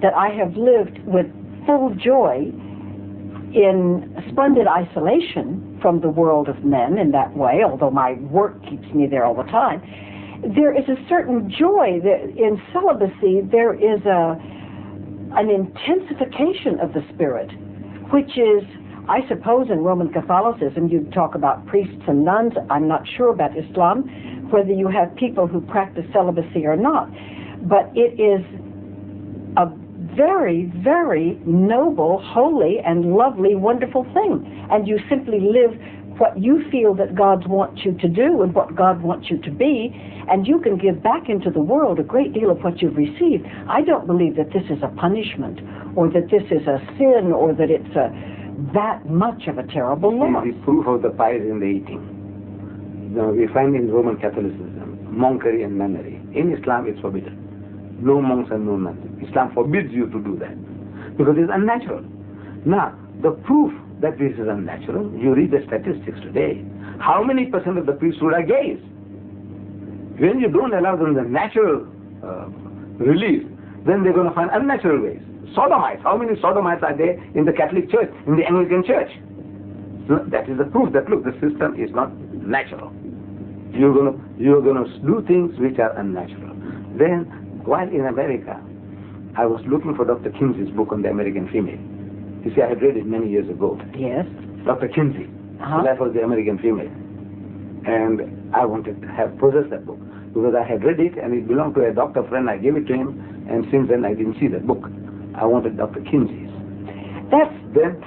that I have lived with full joy in splendid isolation from the world of men in that way, although my work keeps me there all the time, there is a certain joy that in celibacy. There is an intensification of the spirit, which is, I suppose, in Roman Catholicism, you talk about priests and nuns. I'm not sure about Islam, whether you have people who practice celibacy or not. But it is a very, very noble, holy, and lovely, wonderful thing. And you simply live what you feel that God wants you to do and what God wants you to be, and you can give back into the world a great deal of what you've received. I don't believe that this is a punishment, or that this is a sin, or that it's that much of a terrible law. The proof of the pie is in the eating. Now, we find in Roman Catholicism monkery and nunnery. In Islam, it's forbidden. No monks and no nuns. Islam forbids you to do that because it's unnatural. Now, the proof that this is unnatural, you read the statistics today. How many % of the priesthood are gays? When you don't allow them the natural release, then they're going to find unnatural ways. Sodomites. How many sodomites are there in the Catholic Church, in the Anglican Church? So that is the proof that, look, the system is not natural. You're going to do things which are unnatural. Then, while in America, I was looking for Dr. Kinsey's book on the American female. You see, I had read it many years ago. Yes. Dr. Kinsey, The Life of the American Female. And I wanted to have possessed that book because I had read it and it belonged to a doctor friend. I gave it to him, and since then I didn't see that book. I wanted Dr. Kinsey's. Then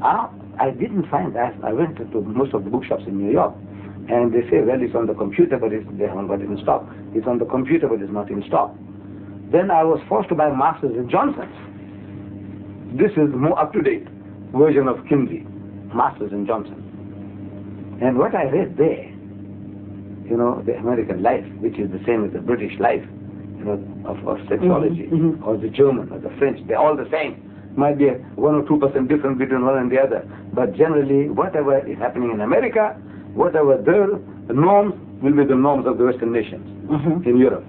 I didn't find that. I went to most of the bookshops in New York, and they say, well, it's on the computer, but they haven't got it in stock. It's on the computer, but it's not in stock. Then I was forced to buy Masters and Johnson's. This is the more up-to-date version of Kinsey, Masters and Johnson. And what I read there, you know, the American life, which is the same as the British life, you know, of sexuology, or the German, or the French, they're all the same. Might be 1 or 2% difference between one and the other. But generally, whatever is happening in America, whatever the norms will be the norms of the Western nations in Europe.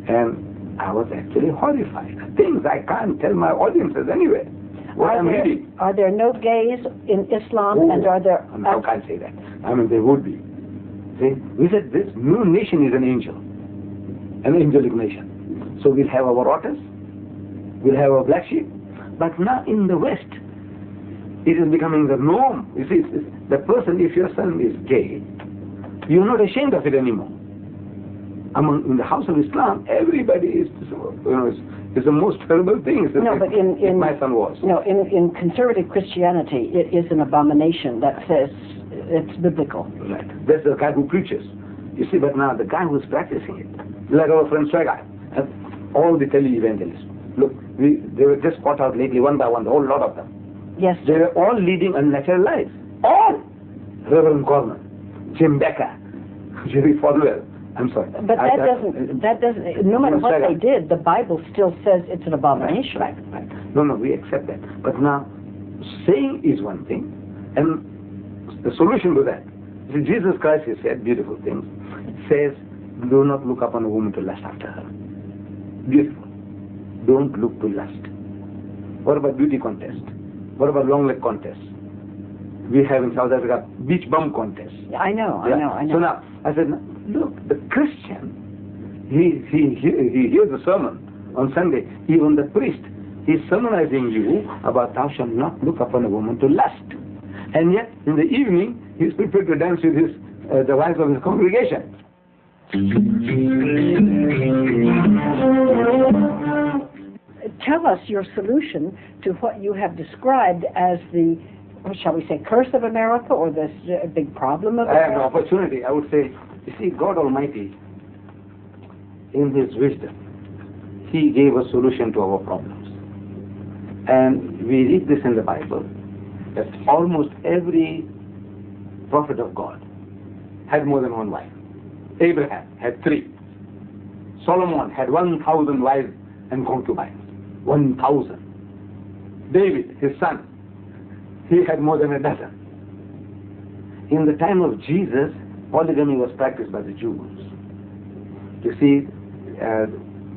And I was actually horrified. Things I can't tell my audiences anyway. Are there no gays in Islam? And are there... I can't say that. I mean, there would be. See, we said this new nation is an angel. An angelic nation. So we'll have our otters, we'll have our black sheep. But now in the West, it is becoming the norm. You see, the person, if your son is gay, you're not ashamed of it anymore. In the house of Islam, everybody is, you know, is the most terrible thing. No, but in my son was. No, in conservative Christianity, it is an abomination that says it's biblical. Right. That's the guy who preaches. You see, but now the guy who's practicing it, like our friend Swagger, and all the tele-evangelists. Look, they were just caught out lately, one by one, the whole lot of them. Yes. They were all leading unnatural lives. All! Reverend Gorman, Jim Becker, Jerry Falwell. I'm sorry. But that doesn't, no matter what they did, the Bible still says it's an abomination. Right. No, we accept that. But now, saying is one thing, and the solution to that, see, Jesus Christ, he said beautiful things, says, do not look upon a woman to lust after her. Beautiful. Don't look to lust. What about beauty contest? What about long leg contest? We have in South Africa beach bum contest. I know. So now, I said, look, the Christian, he hears the sermon on Sunday. Even the priest, he's sermonizing you about thou shalt not look upon a woman to lust. And yet, in the evening, he's prepared to dance with the wives of his congregation. Tell us your solution to what you have described as the, shall we say, curse of America, or this big problem of America? I have an opportunity. I would say, you see, God Almighty, in His wisdom, He gave a solution to our problems. And we read this in the Bible, that almost every prophet of God had more than one wife. Abraham had 3. Solomon had 1,000 wives and concubines. 1,000. David, his son, he had more than a dozen. In the time of Jesus, polygamy was practiced by the Jews. You see,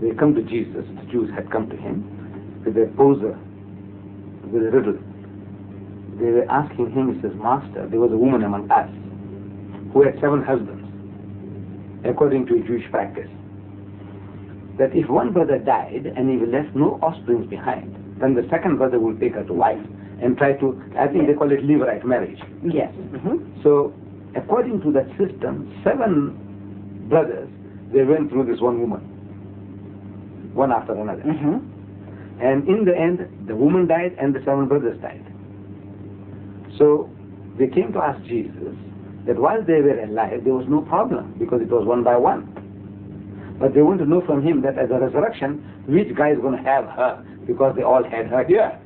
they come to Jesus, the Jews had come to him with a poser, with a riddle. They were asking him, he says, Master, there was a woman among us who had 7 husbands, according to a Jewish practice, that if one brother died and he left no offspring behind, then the second brother will take her to wife and try to, I think they call it levirate marriage. Yes. So, according to that system, 7 brothers, they went through this one woman, one after another. And in the end, the woman died and the 7 brothers died. So, they came to ask Jesus that while they were alive, there was no problem because it was one by one. But they want to know from him that at the resurrection, which guy is going to have her because they all had her here.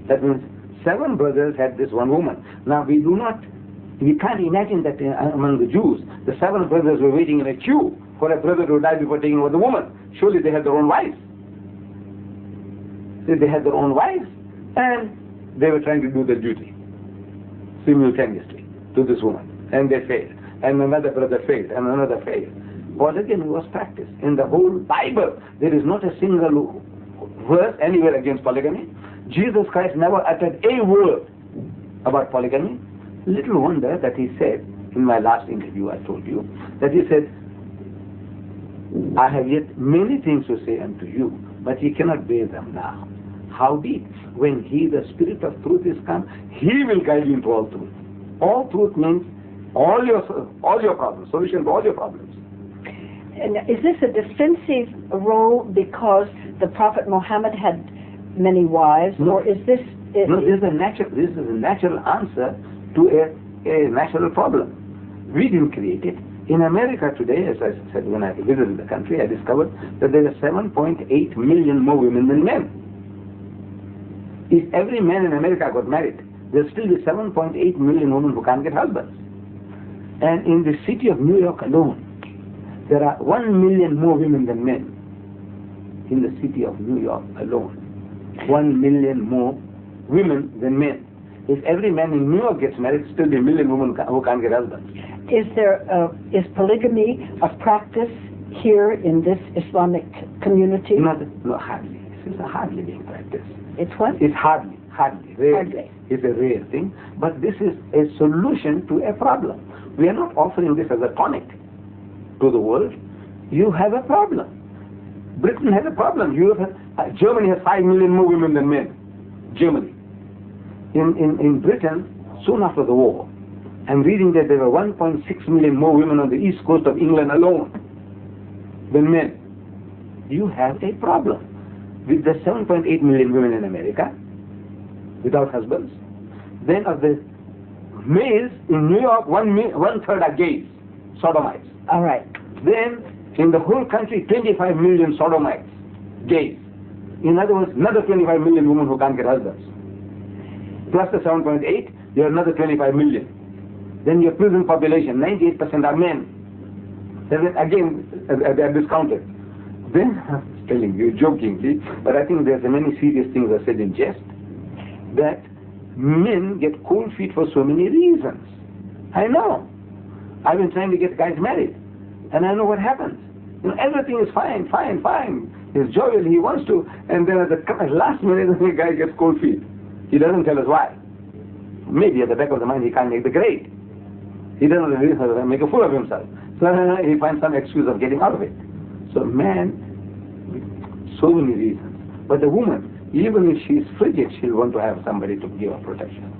That means 7 brothers had this one woman. Now we can't imagine that among the Jews, the 7 brothers were waiting in a queue for a brother to die before taking over the woman. Surely they had their own wives. See, they had their own wives and they were trying to do their duty simultaneously to this woman. And they failed. And another brother failed. And another failed. Polygamy was practiced. In the whole Bible, there is not a single verse anywhere against polygamy. Jesus Christ never uttered a word about polygamy. Little wonder that he said, in my last interview I told you, that he said, I have yet many things to say unto you, but ye cannot bear them now. Howbeit, when he, the Spirit of truth, is come, he will guide you into all truth. All truth means all your problems, solution to all your problems. And is this a defensive role because the Prophet Muhammad had many wives, no. or is this... No, this is a natural answer to a natural problem. We didn't create it. In America today, as I said when I visited the country, I discovered that there are 7.8 million more women than men. If every man in America got married, there'll still be 7.8 million women who can't get husbands. And in the city of New York alone, there are 1 million more women than men. In the city of New York alone, 1 million more women than men. If every man in New York gets married, still be a million women who can't get husbands. Is polygamy a practice here in this Islamic community? No, hardly. This is hardly being practiced. It's what? It's hardly, rare. Hardly. It's a rare thing, but this is a solution to a problem. We are not offering this as a tonic to the world. You have a problem. Britain has a problem. Germany has 5 million more women than men. Germany. In Britain, soon after the war, I'm reading that there were 1.6 million more women on the east coast of England alone than men. You have a problem with the 7.8 million women in America without husbands. Then of the males in New York, one third are gays, sodomites. All right. Then in the whole country, 25 million sodomites, gays. In other words, another 25 million women who can't get husbands. Plus the 7.8, you have another 25 million. Then your prison population, 98% are men. Again, they are discounted. Then, I'm telling you jokingly, but I think there's many serious things are said in jest, that men get cold feet for so many reasons. I know. I've been trying to get guys married, and I know what happens. Everything is fine. He's jovial, he wants to, and then at the last minute, the guy gets cold feet. He doesn't tell us why. Maybe at the back of the mind he can't make the grade. He doesn't really make a fool of himself. So he finds some excuse of getting out of it. So man, so many reasons. But the woman, even if she is frigid, she'll want to have somebody to give her protection.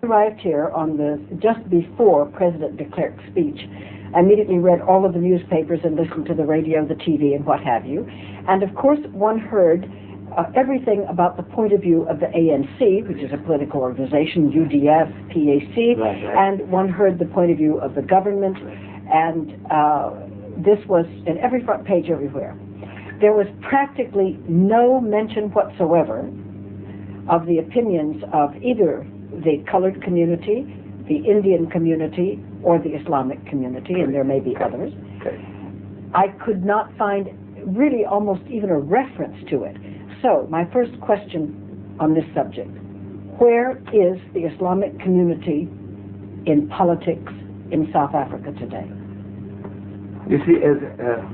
I arrived here on just before President de Klerk's speech. I immediately read all of the newspapers and listened to the radio, the TV, and what have you. And of course, one heard everything about the point of view of the ANC, which is a political organization, UDF, PAC, right. And one heard the point of view of the government, and this was in every front page everywhere. There was practically no mention whatsoever of the opinions of either the colored community, the Indian community or the Islamic community, and there may be others. I could not find really almost even a reference to it. So my first question on this subject: where is the Islamic community in politics in South Africa today? You see, as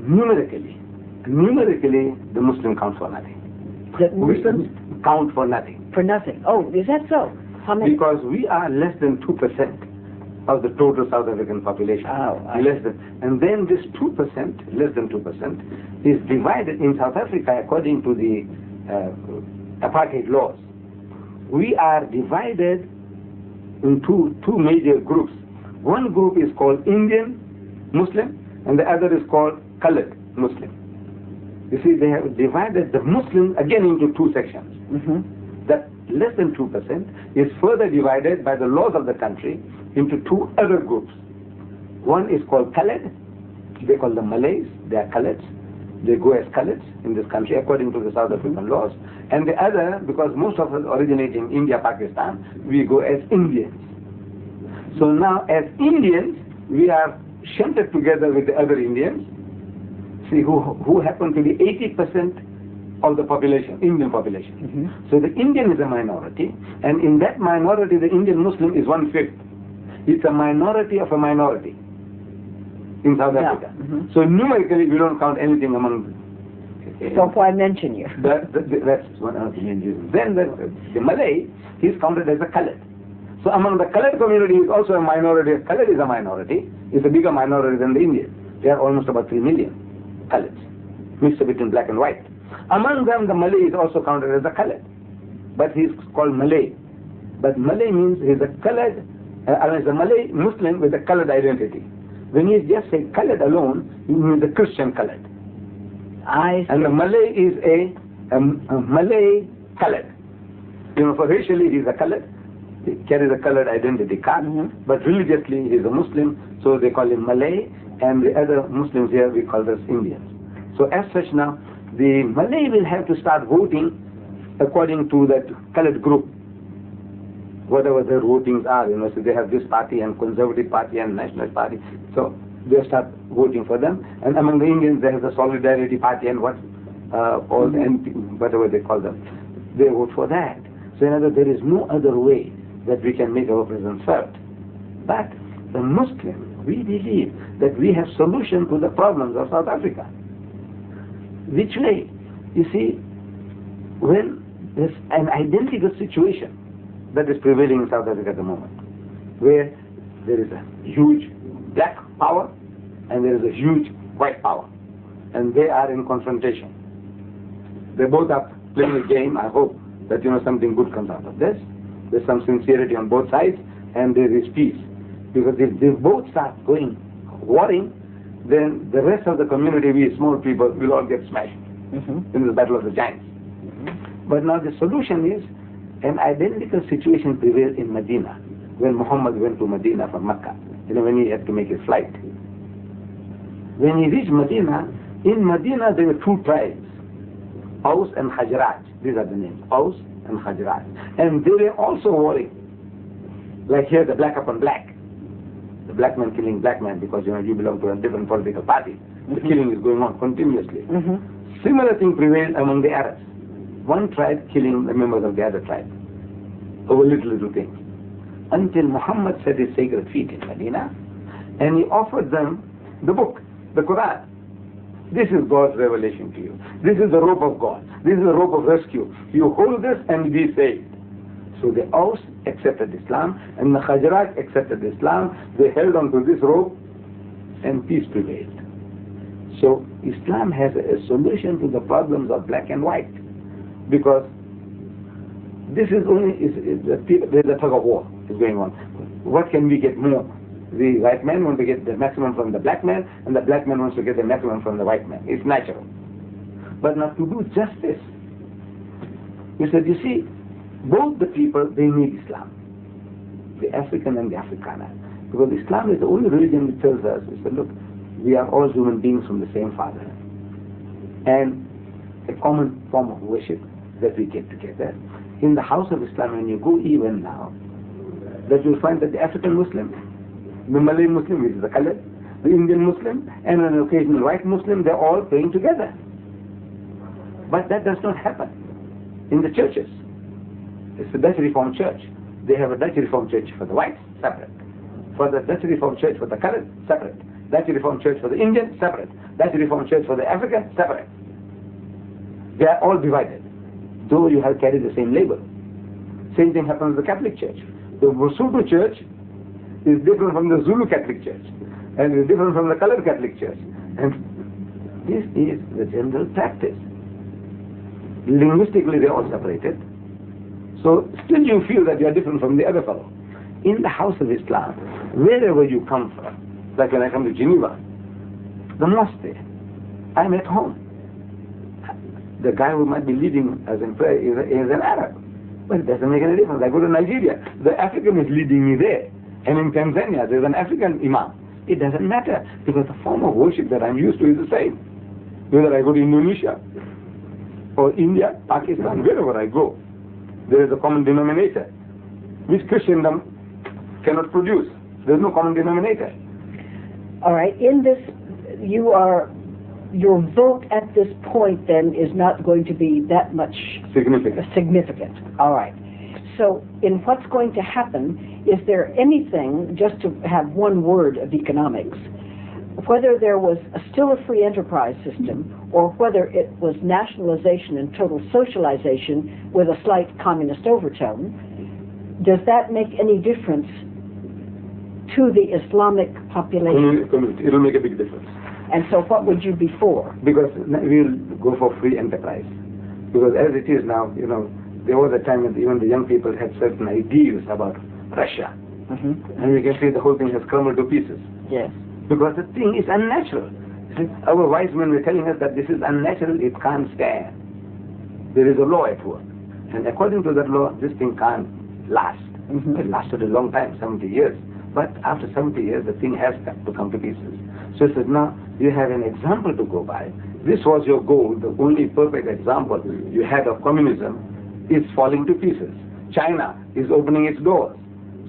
numerically, the Muslim counts for nothing. The Muslims count for nothing. for nothing. Oh, is that so? How many? Because we are less than 2% of the total South African population. Oh, And then this 2%, less than 2%, is divided in South Africa according to the apartheid laws. We are divided into two major groups. One group is called Indian Muslim, and the other is called colored Muslim. You see, they have divided the Muslims again into two sections. That less than 2% is further divided by the laws of the country into two other groups. One is called colored. They call them Malays. They are coloreds. They go as coloreds in this country according to the South African laws. And the other, because most of us originate in India, Pakistan, we go as Indians. So now as Indians, we are shunted together with the other Indians, see, who happen to be 80% of the population, Indian population. So the Indian is a minority, and in that minority, the Indian Muslim is 1/5. It's a minority of a minority in South Africa. So numerically, we don't count anything among them. So why mention you? That's one of the main reasons. Then the Malay, he's counted as a colored. So among the colored community is also a minority. Colored is a minority. It's a bigger minority than the Indian. There are almost about 3 million coloreds, mixed between black and white. Among them, the Malay is also counted as a colored, but he's called Malay. But Malay means he's a colored, he's a Malay Muslim with a colored identity. When you just say colored alone, you mean the Christian colored. I see. And the Malay is a Malay colored. You know, for racially he's a colored. He carries a colored identity card, but religiously he's a Muslim, so they call him Malay, and the other Muslims here we call us Indians. So as such now, the Malay will have to start voting according to that colored group, whatever their votings are. You know, so they have this party and Conservative Party and National Party, so they start voting for them. And among the Indians, they have the Solidarity Party and all the whatever they call them. They vote for that. So in other words, there is no other way that we can make our presence felt. But the Muslim, we believe that we have solution to the problems of South Africa. Which way? You see, when there's an identical situation that is prevailing in South Africa at the moment, where there is a huge black power and there is a huge white power, and they are in confrontation. They both are playing a game. I hope that something good comes out of this. There's some sincerity on both sides, and there is peace. Because if they both start warring, then the rest of the community, we small people, will all get smashed in the battle of the giants. But now the solution is, an identical situation prevailed in Medina, when Muhammad went to Medina from Mecca, when he had to make his flight. When he reached Medina, in Medina there were two tribes, Aus and Khazraj. These are the names, Aus and Khazraj. And they were also warring. Like here, the black upon black. The black man killing black man because you belong to a different political party. The killing is going on continuously. Similar thing prevailed among the Arabs. One tribe killing the members of the other tribe over little things. Until Muhammad set his sacred feet in Medina, and he offered them the book, the Quran. This is God's revelation to you. This is the rope of God. This is the rope of rescue. You hold this and be saved. So the Aus accepted Islam and the Khazraj accepted Islam. They held on to this rope and peace prevailed. So Islam has a solution to the problems of black and white, because this is only, there's a tug of war is going on. What can we get more? The white man wants to get the maximum from the black man, and the black man wants to get the maximum from the white man. It's natural. But now to do justice, he said, you see, both the people, they need Islam, the African and the Afrikaner, because Islam is the only religion that tells us, he said, look, we are all human beings from the same Father, and a common form of worship that we get together. In the house of Islam, when you go even now, that you'll find that the African Muslim, the Malay Muslim, which is the colored, the Indian Muslim, and an occasional white Muslim, they're all praying together. But that does not happen in the churches. It's the Dutch Reformed Church. They have a Dutch Reformed Church for the whites, separate. For the Dutch Reformed Church for the colored, separate. Dutch Reformed Church for the Indian, separate. Dutch Reformed Church for the African, separate. They are all divided, though you have carried the same label. Same thing happens with the Catholic Church. The Basotho Church is different from the Zulu Catholic Church, and is different from the colored Catholic Church. And this is the general practice. Linguistically, they are all separated. So still you feel that you are different from the other fellow. In the house of Islam, wherever you come from, like when I come to Geneva, the mosque there, I'm at home. The guy who might be leading us in prayer is an Arab. But it doesn't make any difference. I go to Nigeria, the African is leading me there. And in Tanzania, there's an African imam. It doesn't matter, because the form of worship that I'm used to is the same. Whether I go to Indonesia, or India, Pakistan, wherever I go, there is a common denominator, which Christendom cannot produce. There's no common denominator. All right. In this, your vote at this point then is not going to be that much significant. All right. So in what's going to happen, is there anything, just to have one word of economics, whether there was still a free enterprise system or whether it was nationalization and total socialization with a slight communist overtone, does that make any difference to the Islamic population? It'll make a big difference. And so what would you be for? Because we'll go for free enterprise. Because as it is now, there was a time when even the young people had certain ideas about Russia. And we can see the whole thing has crumbled to pieces. Yes. Because the thing is unnatural. See, our wise men were telling us that this is unnatural, it can't stand. There is a law at work. And according to that law, this thing can't last. It lasted a long time, 70 years. But after 70 years, the thing has to come to pieces. So he said, now you have an example to go by. This was your goal, the only perfect example you had of communism is falling to pieces. China is opening its doors.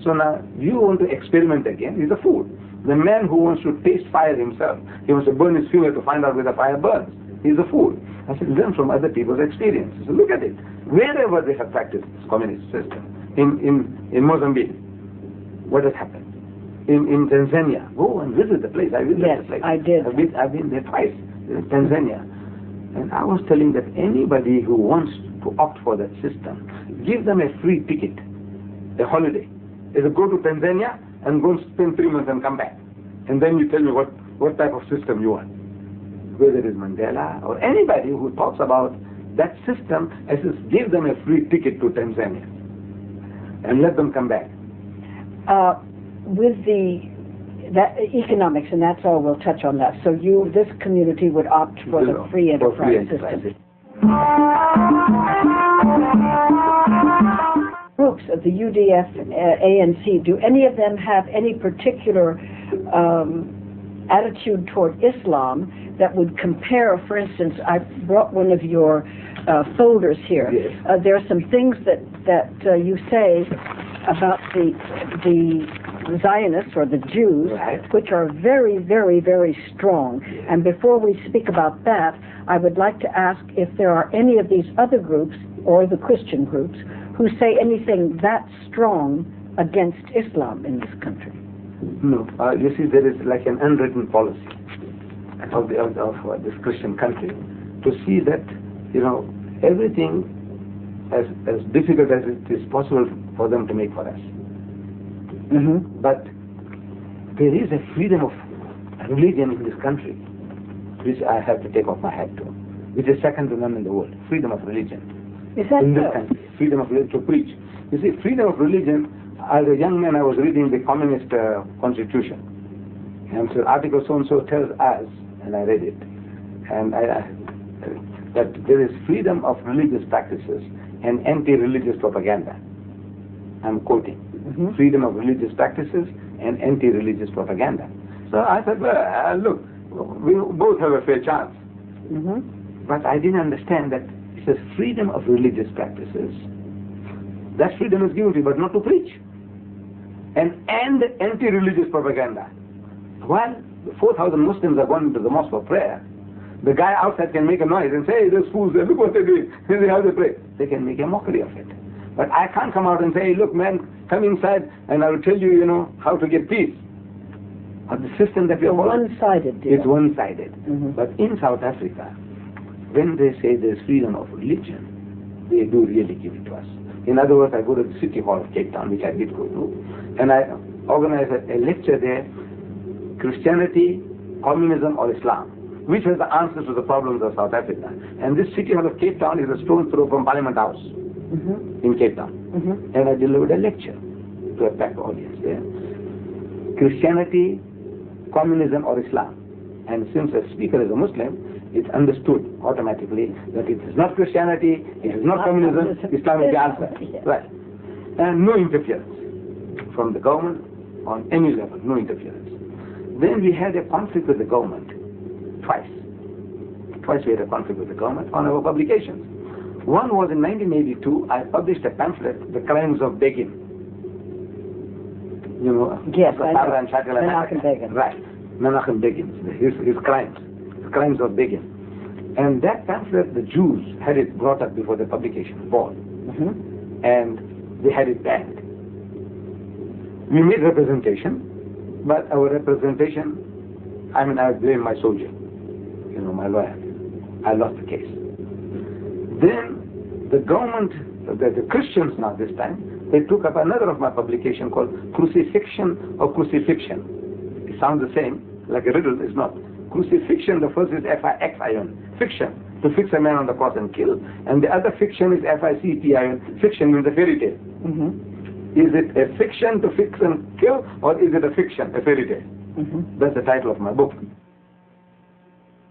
So now you want to experiment again, he's a fool. The man who wants to taste fire himself, he wants to burn his finger to find out where the fire burns. He's a fool. I said, learn from other people's experience. So look at it. Wherever they have practiced this communist system, in Mozambique, what has happened? In Tanzania, go and visit the place. I visited the place. I did. I've been there twice, in Tanzania. And I was telling that anybody who wants to opt for that system, give them a free ticket, a holiday. They go to Tanzania and go and spend 3 months and come back. And then you tell me what type of system you want. Whether it is Mandela or anybody who talks about that system, I just give them a free ticket to Tanzania and let them come back. With that economics, and that's all, we'll touch on that. So this community would opt for the free enterprise system. Groups of the UDF, ANC, do any of them have any particular attitude toward Islam that would compare? For instance, I brought one of your folders here. Yes. There are some things that you say about the Zionists or the Jews, right, which are very, very, very strong. And before we speak about that, I would like to ask if there are any of these other groups or the Christian groups who say anything that strong against Islam in this country. No. You see, there is like an unwritten policy of this Christian country to see that, everything as difficult as it is possible for them to make for us. But there is a freedom of religion in this country, which I have to take off my hat to, which is second to none in the world. Freedom of religion. Is that in this so? country? Freedom of religion to preach. You see, freedom of religion. As a young man, I was reading the communist constitution, and so Article so and so tells us, and I read it, and that there is freedom of religious practices and anti-religious propaganda. I'm quoting. Freedom of religious practices and anti-religious propaganda. So I said, well, look, we both have a fair chance. But I didn't understand that it says freedom of religious practices. That freedom is given to you, but not to preach. and anti-religious propaganda. While 4,000 Muslims are going to the mosque for prayer, the guy outside can make a noise and say, hey, those fools, look what they're doing, this is how they pray. They can make a mockery of it. But I can't come out and say, hey, look man, come inside and I will tell you, how to get peace. Of the system that we are following. One-sided. It's one-sided. Mm-hmm. But in South Africa, when they say there's freedom of religion, they do really give it to us. In other words, I go to the City Hall of Cape Town, which I did go to, and I organize a lecture there, Christianity, Communism or Islam, which was the answers to the problems of South Africa. And this City Hall of Cape Town is a stone's throw from Parliament House in Cape Town. And I delivered a lecture to a packed audience there. Christianity, Communism or Islam. And since a speaker is a Muslim, it's understood automatically that it is not Christianity, it is not communism, Islam is the answer. Right. And no interference from the government on any level, no interference. Then we had a conflict with the government twice. Twice we had a conflict with the government on our publications. One was in 1982, I published a pamphlet, The Crimes of Begin. Yes, I know. And Shackle and Menachem Begin. Right. Menachem Begin, his crimes. The Crimes of Begin. And that pamphlet, the Jews had it brought up before the publication board. And they had it banned. We made representation, but our representation, I blame my soldier, my lawyer. I lost the case. Then the government, the Christians now this time, they took up another of my publication called Crucifixion or Crucifixion. It sounds the same, like a riddle, it's not. Crucifixion, the first is F-I-X-I-N, fiction, to fix a man on the cross and kill. And the other fiction is F-I-C-T-I-N, fiction means a fairy tale. Is it a fiction to fix and kill, or is it a fiction, a fairy tale? That's the title of my book.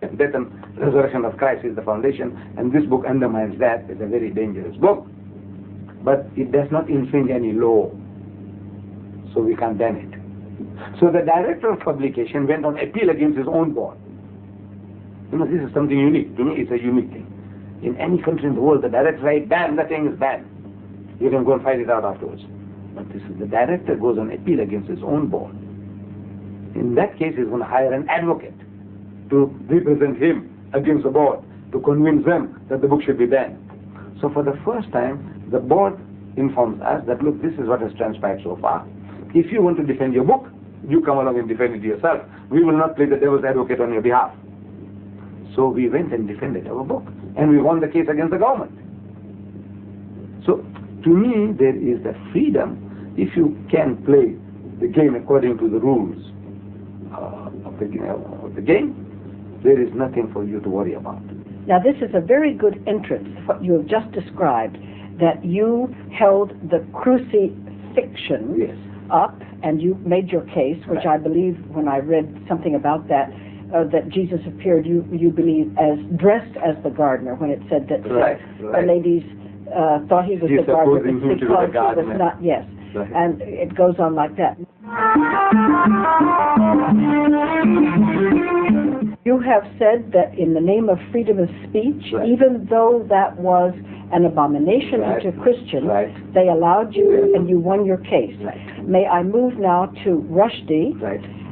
Death and Resurrection of Christ is the foundation, and this book undermines that. It's a very dangerous book. But it does not infringe any law, so we can't ban it. So the director of publication went on appeal against his own board. This is something unique. To me, it's a unique thing. In any country in the world, the director writes, ban, nothing is banned. You can go and fight it out afterwards. But this is the director goes on appeal against his own board. In that case, he's going to hire an advocate to represent him against the board, to convince them that the book should be banned. So for the first time, the board informs us that, look, this is what has transpired so far. If you want to defend your book, you come along and defend it yourself. We will not play the devil's advocate on your behalf. So we went and defended our book, and we won the case against the government. So to me, there is the freedom, if you can play the game according to the rules of the game, there is nothing for you to worry about. Now this is a very good entrance, what you have just described, that you held the crucifixion up and you made your case, which I believe when I read something about that, that Jesus appeared, you believe, as dressed as the gardener, when it said that the ladies thought he was the gardener because he was not, and it goes on like that. You have said that in the name of freedom of speech, even though that was an abomination unto Christians, they allowed you and you won your case. May I move now to Rushdie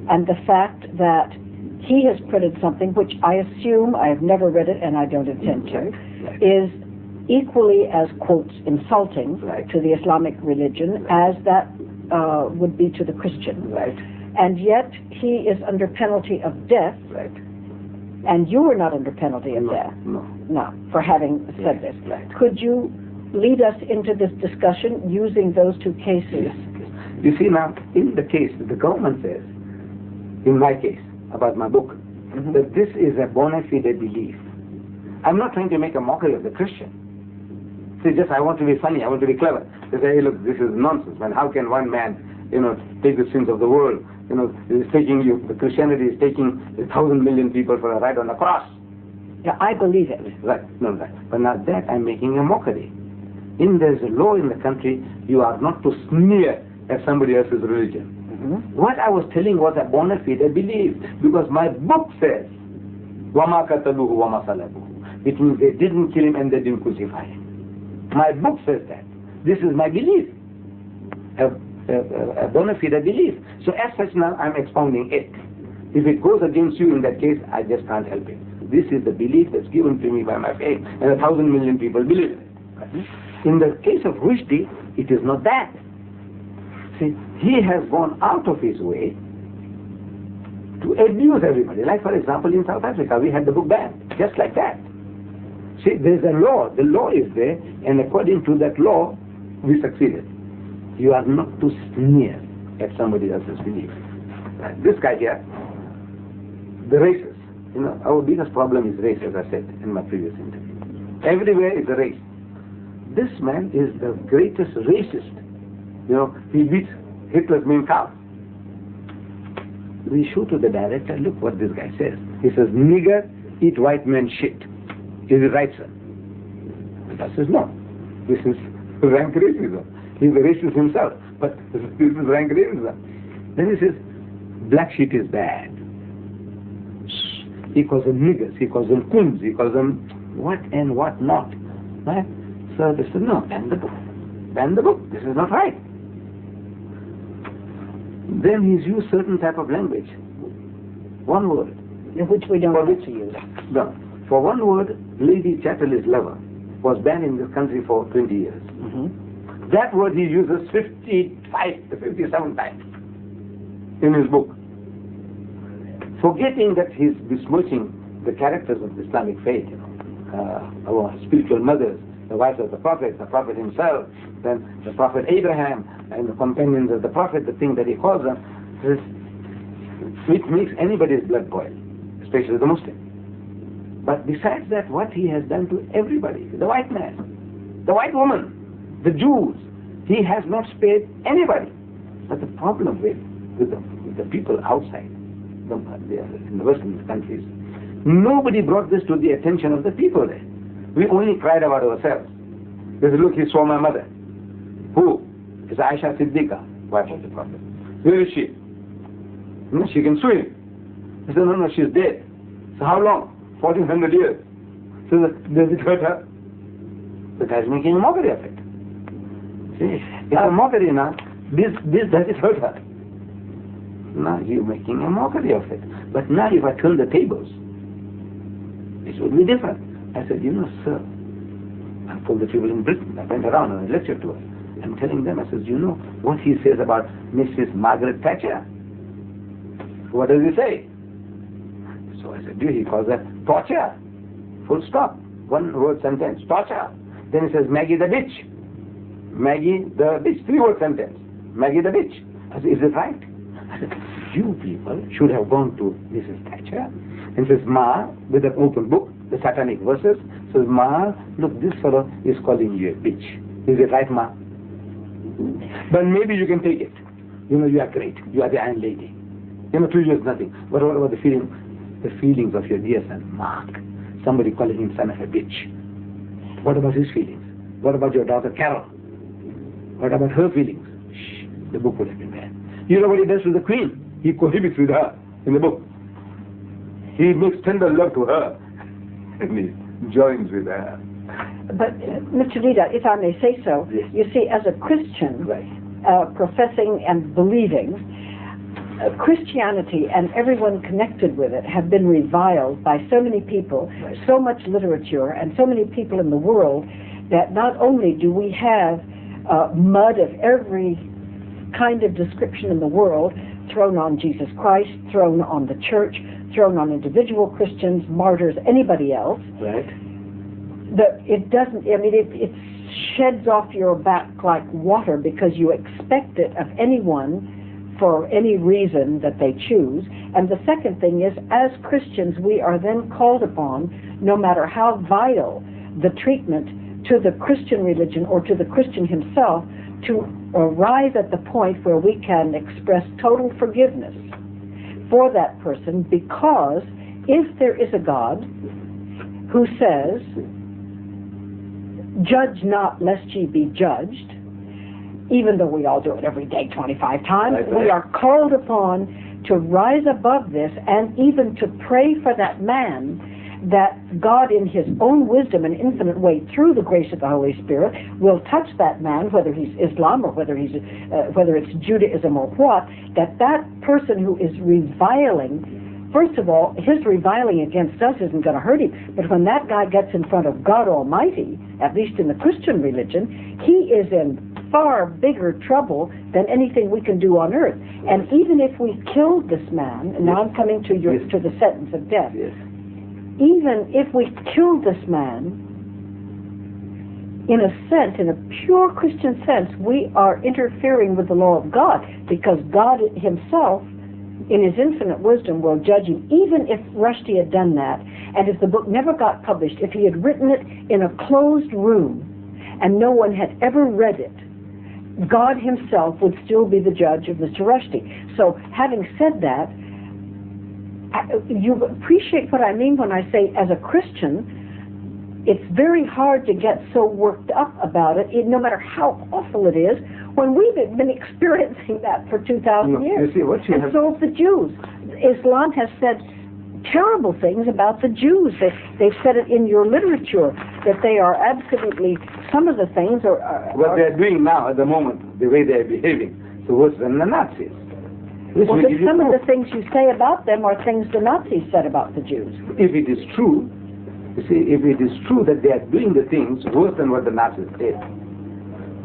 and the fact that he has printed something which I assume, I have never read it and I don't intend to, is equally as, quotes, insulting to the Islamic religion as that would be to the Christian. And yet he is under penalty of death. And you were not under penalty of death. No, for having said this. Could you lead us into this discussion using those two cases? You see now, in the case, the government says, in my case, about my book, that this is a bona fide belief. I'm not trying to make a mockery of the Christian. See, just I want to be funny, I want to be clever. They say, hey, look, this is nonsense, man. How can one man, take the sins of the world? It's taking the Christianity is taking 1,000 million people for a ride on the cross. Yeah, I believe it. But now that I'm making a mockery. There's a law in the country, you are not to sneer at somebody else's religion. What I was telling was a bona fide belief, because my book says, وَمَا قَتَلُوهُ وَمَا صَلَبُوهُ. It means they didn't kill him and they didn't crucify him. My book says that. This is my belief. a bona fide belief. So as such now I'm expounding it. If it goes against you in that case, I just can't help it. This is the belief that's given to me by my faith, and 1,000 million people believe it. In the case of Rushdie, it is not that. See, he has gone out of his way to abuse everybody. Like for example in South Africa, we had the book banned, just like that. See, there's a law, the law is there, and according to that law, we succeeded. You are not to sneer at somebody else's belief. This guy here, the races. You know, our biggest problem is race, as I said in my previous interview. Everywhere is a race. This man is the greatest racist. You know, he beats Hitler's Mein Kampf. We show to the director, look what this guy says. He says, nigger eat white man shit. Is it right, sir? The guy says, no. This is rank racism. He's a racist himself. But this is rank racism. Then he says, black shit is bad. He calls them niggers, he calls them coons, he calls them what and what not. Right? So they said, no, ban the book. Ban the book. This is not right. Then he's used certain type of language. One word. Which we don't want to use. No. For one word, Lady Chatterley's lover was banned in this country for 20 years. That word he uses 57 times in his book. Forgetting that he's besmirching the characters of the Islamic faith, you know, our spiritual mothers, the wives of the Prophet himself, then the Prophet Abraham, and the companions of the Prophet, the thing that he calls them, which makes anybody's blood boil, especially the Muslim. But besides that, what he has done to everybody, the white man, the white woman, the Jews, he has not spared anybody. But the problem with the people outside, in the Western countries, nobody brought this to the attention of the people there. We only cried about ourselves. They said, look, he saw my mother. Who? It's Aisha Siddiqa, wife of the Prophet. Where is she? No, she can swim. He said, no, she's dead. So how long? 1400 years. So does it hurt her? The guy's making a mockery of it. See, it's a mockery now. Does it hurt her? Now you're making a mockery of it. But now if I turn the tables, it would be different. I said, you know, sir, I told the people in Britain, I went around and I lectured to her. I'm telling them, I said, you know what he says about Mrs. Margaret Thatcher? What does he say? So I said, he calls her torture. Full stop. One word sentence, torture. Then he says, Maggie the bitch. Maggie the bitch. 3 word sentence. Maggie the bitch. I said, is it right? I said, you people should have gone to Mrs. Thatcher and says, Ma, with an open book, the satanic verses, says, Ma, look, this fellow is calling you a bitch. Is it right, Ma? But maybe you can take it. You know, you are great. You are the Iron Lady. You know, 2 years nothing. But what about the feelings of your dear son, Mark? Somebody calling him son of a bitch. What about his feelings? What about your daughter, Carol? What about her feelings? Shh, the book would have been banned. You know what he does to the Queen? He cohabits with her in the book. He makes tender love to her and he joins with her. But Mr. Deedat, if I may say so, yes. You see, as a Christian, Right. Professing and believing, Christianity and everyone connected with it have been reviled by so many people, Right. so much literature, and so many people in the world that not only do we have mud of every kind of description in the world thrown on Jesus Christ, thrown on the church, thrown on individual Christians, martyrs, anybody else. Right. That it doesn't, I mean, it sheds off your back like water because you expect it of anyone for any reason that they choose. And the second thing is, as Christians, we are then called upon, no matter how vile the treatment to the Christian religion or to the Christian himself, to arrive at the point where we can express total forgiveness for that person, because if there is a God who says, judge not lest ye be judged, even though we all do it every day 25 times, Right. we are called upon to rise above this and even to pray for that man that God in his own wisdom and infinite way through the grace of the Holy Spirit will touch that man, whether he's Islam or whether it's Judaism or what, that person who is reviling, first of all, his reviling against us isn't going to hurt him, but when that guy gets in front of God Almighty, at least in the Christian religion, he is in far bigger trouble than anything we can do on earth. And even if we killed this man, and now I'm coming to the sentence of death, even if we killed this man, in a sense, in a pure Christian sense, we are interfering with the law of God, because God himself, in his infinite wisdom, will judge him. Even if Rushdie had done that, and if the book never got published, if he had written it in a closed room and no one had ever read it, God himself would still be the judge of Mr. Rushdie. So having said that, you appreciate what I mean when I say, as a Christian, it's very hard to get so worked up about it, no matter how awful it is, when we've been experiencing that for 2,000 years. And so have the Jews. Islam has said terrible things about the Jews. They've said it in your literature, that they are absolutely, some of the things are what they're doing now at the moment, the way they're behaving, so worse than the Nazis. Well, but some of the things you say about them are things the Nazis said about the Jews. If it is true, you see, if it is true that they are doing the things worse than what the Nazis did,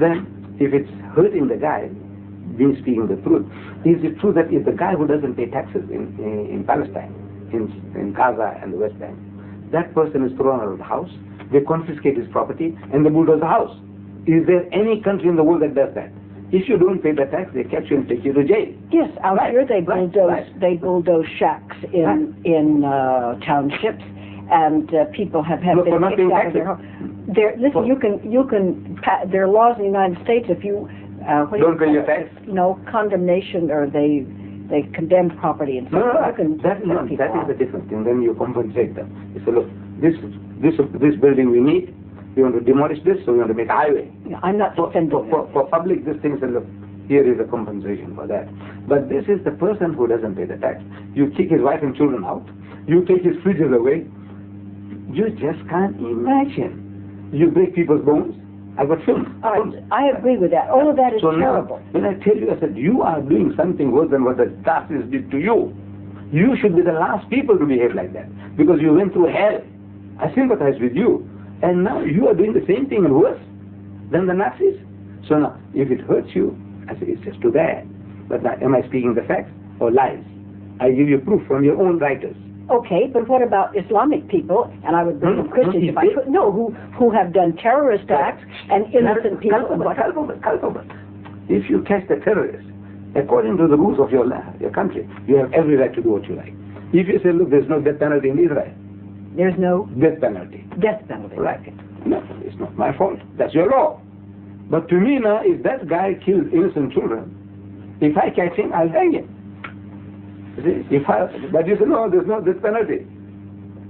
then if it's hurting the guy, being speaking the truth, is it true that if the guy who doesn't pay taxes in Palestine, in Gaza and the West Bank, that person is thrown out of the house, they confiscate his property, and they bulldoze the house? Is there any country in the world that does that? If you don't pay the tax, they catch you and take you to jail. Yes, out here they bulldoze shacks in townships, and people have been kicked out of their home. Listen, there are laws in the United States if you don't pay your tax. No condemnation, or they condemn property and stuff. That is the difference. And then you compensate them. You say, look, this building we need. We want to demolish this, so we want to make a highway. I'm not defending for public this thing. Say, look, here is a compensation for that. But this is the person who doesn't pay the tax. You kick his wife and children out. You take his fridges away. You just can't imagine. You break people's bones. I've got films. I agree with that. All of that is terrible. Now, when I tell you, I said, you are doing something worse than what the Nazis did to you. You should be the last people to behave like that, because you went through hell. I sympathize with you. And now you are doing the same thing and worse than the Nazis. So now, if it hurts you, I say, it's just too bad. But now, am I speaking the facts or lies? I give you proof from your own writers. Okay, but what about Islamic people, and I would bring Christians if I could, who have done terrorist acts and innocent people. If you catch the terrorists, according to the rules of your country, you have every right to do what you like. If you say, look, there's no death penalty in Israel. There's no death penalty. Death penalty. Right. No, it's not my fault. That's your law. But to me now, if that guy kills innocent children, if I catch him, I'll hang him. But you say, no, there's no death penalty.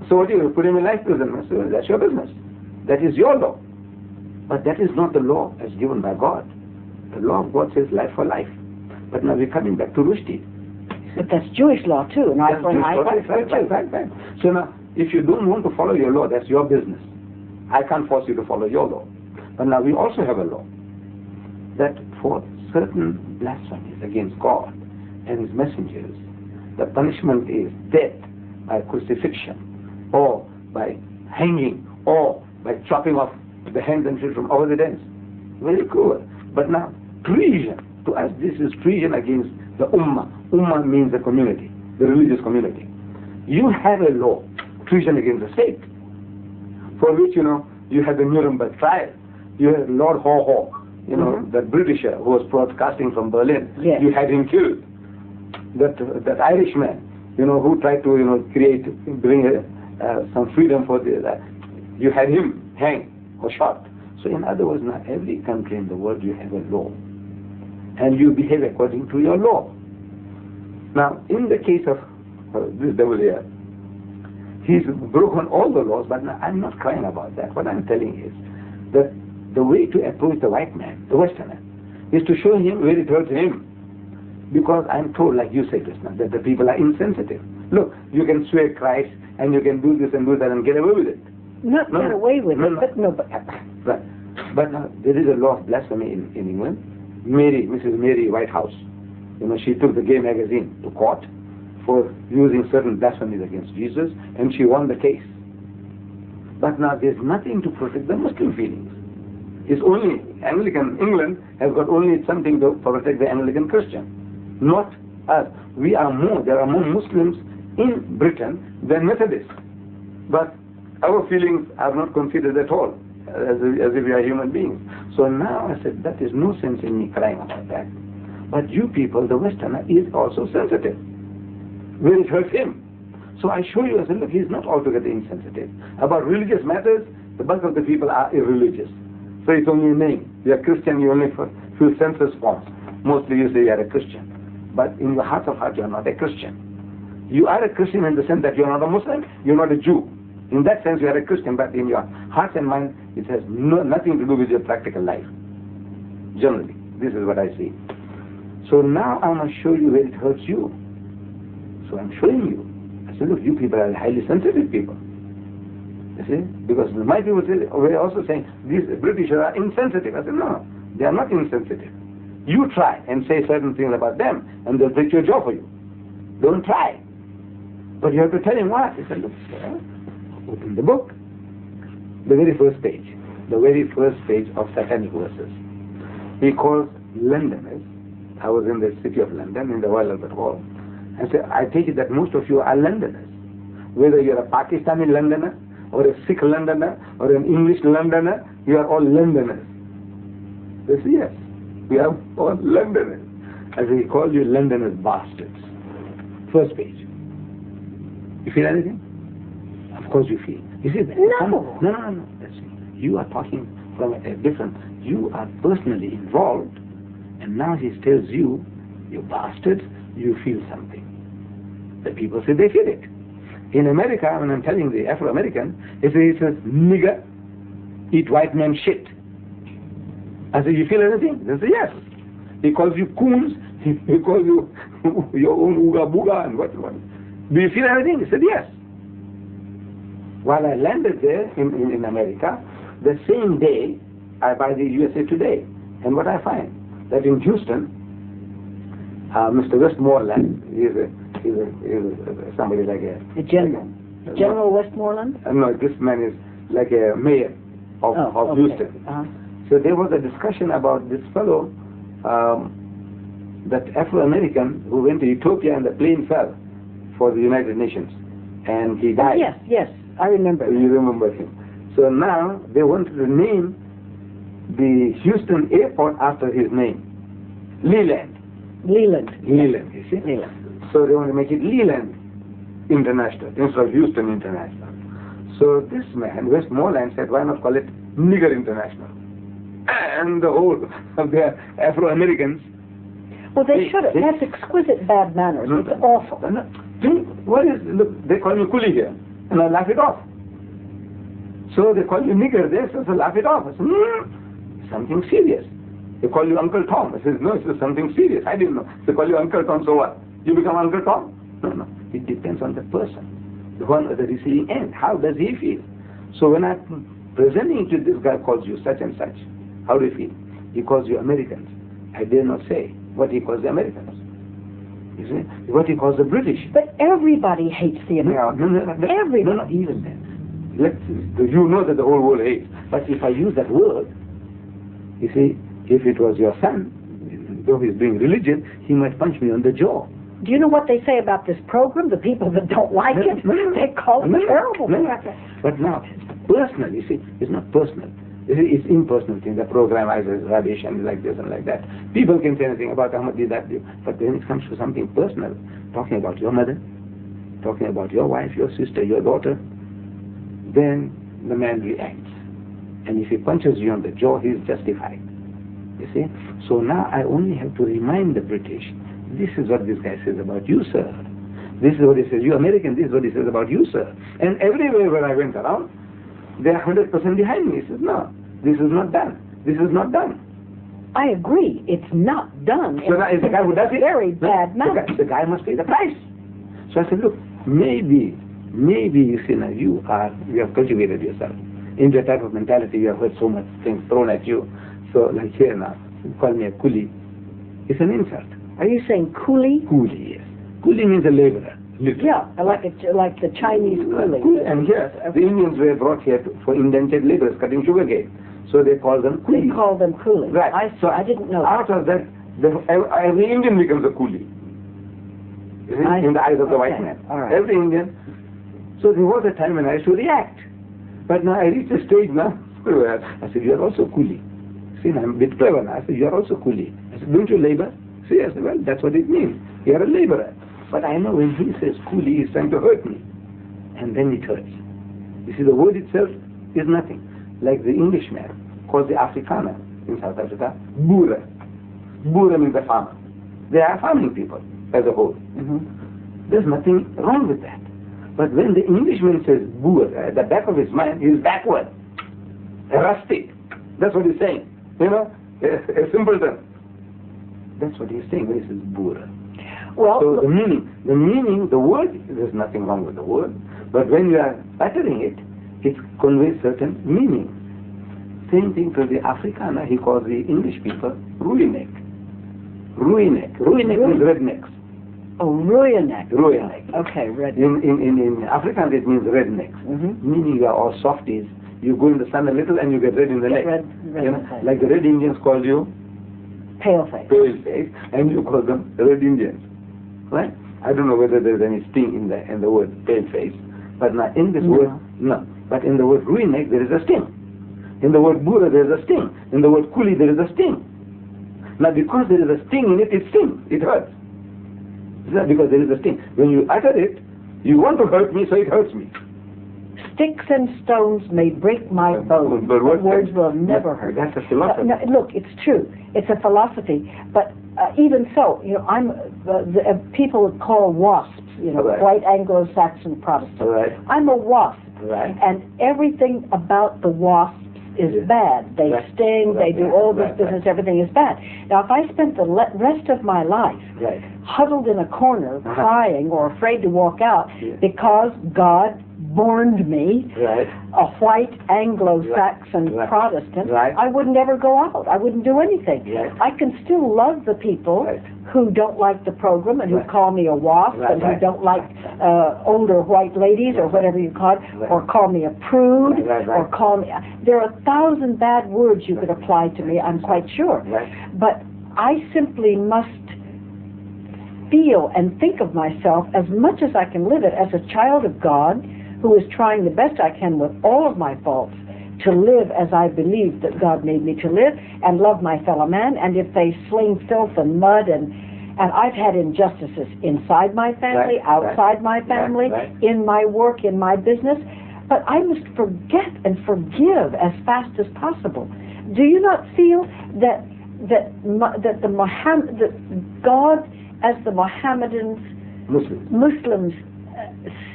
So what do you put him in life prison? So that's your business. That is your law. But that is not the law as given by God. The law of God says life for life. But now we're coming back to Rushdie. But that's Jewish law too. And right. So now, if you don't want to follow your law, that's your business. I can't force you to follow your law. But now we also have a law that for certain blasphemies against God and His messengers, the punishment is death by crucifixion, or by hanging, or by chopping off the hands and feet from over the dens. Very cruel. But now, treason, to us this is treason against the Ummah. Ummah means the community, the religious community. You have a law, treason against the state, for which, you had the Nuremberg trial. You had Lord Haw, the Britisher who was broadcasting from Berlin. Yes. You had him killed. That Irishman, who tried to, bring some freedom for you had him hanged or shot. So in other words, now every country in the world you have a law, and you behave according to your law. Now, in the case of this devil here, he's broken all the laws, but I'm not crying about that. What I'm telling is that the way to approach the white man, the Westerner, is to show him where it hurts him. Because I'm told, like you say, Krishna, that the people are insensitive. Look, you can swear Christ and you can do this and do that and get away with it. Not get away with it, but no, but... But now, there is a law of blasphemy in England. Mrs. Mary Whitehouse, she took the Gay magazine to court for using certain blasphemies against Jesus, and she won the case. But now there's nothing to protect the Muslim feelings. It's only Anglican England has got only something to protect the Anglican Christian, not us. There are more Muslims in Britain than Methodists. But our feelings are not considered at all, as if we are human beings. So now I said, that is no sense in me crying about that. But you people, the Westerner, is also sensitive. Where it hurts him. So I show you, I said, look, he's not altogether insensitive. About religious matters, the bulk of the people are irreligious. So it's only a name. You are Christian, you only fill census forms. Mostly you say you are a Christian. But in your heart of heart, you are not a Christian. You are a Christian in the sense that you are not a Muslim, you are not a Jew. In that sense, you are a Christian, but in your heart and mind, it has nothing to do with your practical life. Generally, this is what I see. So now I must show you where it hurts you. So I'm showing you. I said, look, you people are highly sensitive people. You see? Because my people were also saying, these British are insensitive. I said, no, they are not insensitive. You try and say certain things about them, and they'll take your job for you. Don't try. But you have to tell him what. He said, look, open the book. The very first page. The very first page of satanic verses. He calls Londoners. I was in the city of London, in the Royal Albert Hall. I said, I take it that most of you are Londoners. Whether you're a Pakistani Londoner, or a Sikh Londoner, or an English Londoner, you are all Londoners. They say, yes, we are all Londoners. I said, he calls you Londoners bastards. First page. You feel anything? Of course you feel. You see, no. No. That's it. You are talking from a different, you are personally involved, and now he tells you, you bastards, you feel something. The people say they feel it. In America, when I'm telling the Afro-American, he says, nigger, eat white man shit. I say, you feel anything? They say, yes. He calls you coons, he calls you your own ooga booga and what. Do you feel anything? He said, yes. While I landed there in America, the same day, I buy the USA Today. And what I find, that in Houston, Mr. Westmoreland, he's somebody like a general. General Westmoreland? No, this man is like a mayor of Houston. So there was a discussion about this fellow, that Afro-American who went to Ethiopia and the plane fell for the United Nations. And he died. Yes, I remember. You remember him. So now they wanted to name the Houston airport after his name. Leland, you see? Leland. So they want to make it Leland International instead of Houston International. So this man, Westmoreland, said, why not call it Nigger International? And the whole of the Afro-Americans. Well, they should have. That's exquisite bad manners. It's awful. Look, they call me coolie here, and I laugh it off. So they call you nigger there, so I laugh it off. I said, something serious. They call you Uncle Tom. I said, no, it's something serious. I didn't know. They call you Uncle Tom, so what? You become Uncle Tom? No. It depends on the person, the one at the receiving end. How does he feel? So when I'm presenting to this guy calls you such and such, how do you feel? He calls you Americans. I dare not say what he calls the Americans. You see? What he calls the British. But everybody hates the Americans. No, everybody. No, even then. You know that the whole world hates. But if I use that word, you see, if it was your son, though he's being religious, he might punch me on the jaw. Do you know what they say about this program? The people that don't like it, they call it terrible. But now, personal, you see, it's not personal. It's impersonal thing. The program is rubbish and like this and like that. People can say anything about Ahmed, that, but when it comes to something personal, talking about your mother, talking about your wife, your sister, your daughter, then the man reacts. And if he punches you on the jaw, he is justified. You see? So now I only have to remind the British, this is what this guy says about you, sir. This is what he says, you American, this is what he says about you, sir. And everywhere where I went around, they are 100% behind me. He says, no, this is not done. This is not done. I agree. It's not done. So now is the guy who does it? Very bad manner. The guy must pay the price. So I said, look, maybe, you see now, you have cultivated yourself into a type of mentality. You have heard so much things thrown at you. So like here now, you call me a coolie. It's an insult. Are you saying coolie? Coolie, yes. Coolie means a laborer. Literally. Yeah, like the Chinese coolie. And here, the Indians were brought here for indentured laborers cutting sugarcane. So they call them coolie. They call them coolie. Right. I didn't know. Out of that, every Indian becomes a coolie. In the eyes of the white man. All right. Every Indian. So there was a time when I used to react. But now I reached a stage now where I said, you are also coolie. See, I'm a bit clever now. I said, you are also coolie. I said, don't you labor? See, I said, well, that's what it means. You are a laborer. But I know when he says coolie, he's trying to hurt me. And then it hurts. You see, the word itself is nothing. Like the Englishman calls the Afrikaner in South Africa, boere. Boere means a farmer. They are farming people as a whole. There's nothing wrong with that. But when the Englishman says boer, at the back of his mind, he's backward, a rustic. That's what he's saying. You know, a simpleton. That's what he's saying when he says boer. Well, so the meaning, the word, there's nothing wrong with the word. But when you are uttering it, it conveys certain meaning. Same thing to the Afrikaner, he calls the English people Ruinek. Ruinek. Ruinek means rednecks. Oh, Ruinek. Ruinek. Okay, redneck. In Afrikaans it means rednecks. Meaning you are all softies. You go in the sun a little and you get red in the neck. Red you know, like the Red Indians call you paleface. Paleface, and you call them Red Indians. Right? I don't know whether there's any sting in the word paleface. But now in this word, no. But in the word Ruinek there is a sting. In the word boer there is a sting. In the word coolie there is a sting. Now because there is a sting in it, it stings. It hurts. It's not because there is a sting. When you utter it, you want to hurt me, so it hurts me. Sticks and stones may break my bones, but words will never hurt. That's a philosophy. No, look, it's true. It's a philosophy. But even so, you know, people call wasps, you know, white Anglo-Saxon Protestants. I'm a wasp. And everything about the wasps is bad. They sting, they do all this business, everything is bad. Now, if I spent the rest of my life huddled in a corner, crying or afraid to walk out because God borned me, a white Anglo-Saxon Protestant, I would never go out. I wouldn't do anything. I can still love the people who don't like the program and who call me a wasp and who don't like older white ladies or whatever you call it, or call me a prude, or call me... There are 1,000 bad words you could apply to me, I'm quite sure. But I simply must feel and think of myself as much as I can live it as a child of God who is trying the best I can with all of my faults to live as I believe that God made me to live and love my fellow man. And if they sling filth and mud and I've had injustices inside my family, outside my family, in my work, in my business, but I must forget and forgive as fast as possible. Do you not feel that God, as the Mohammedans, Muslims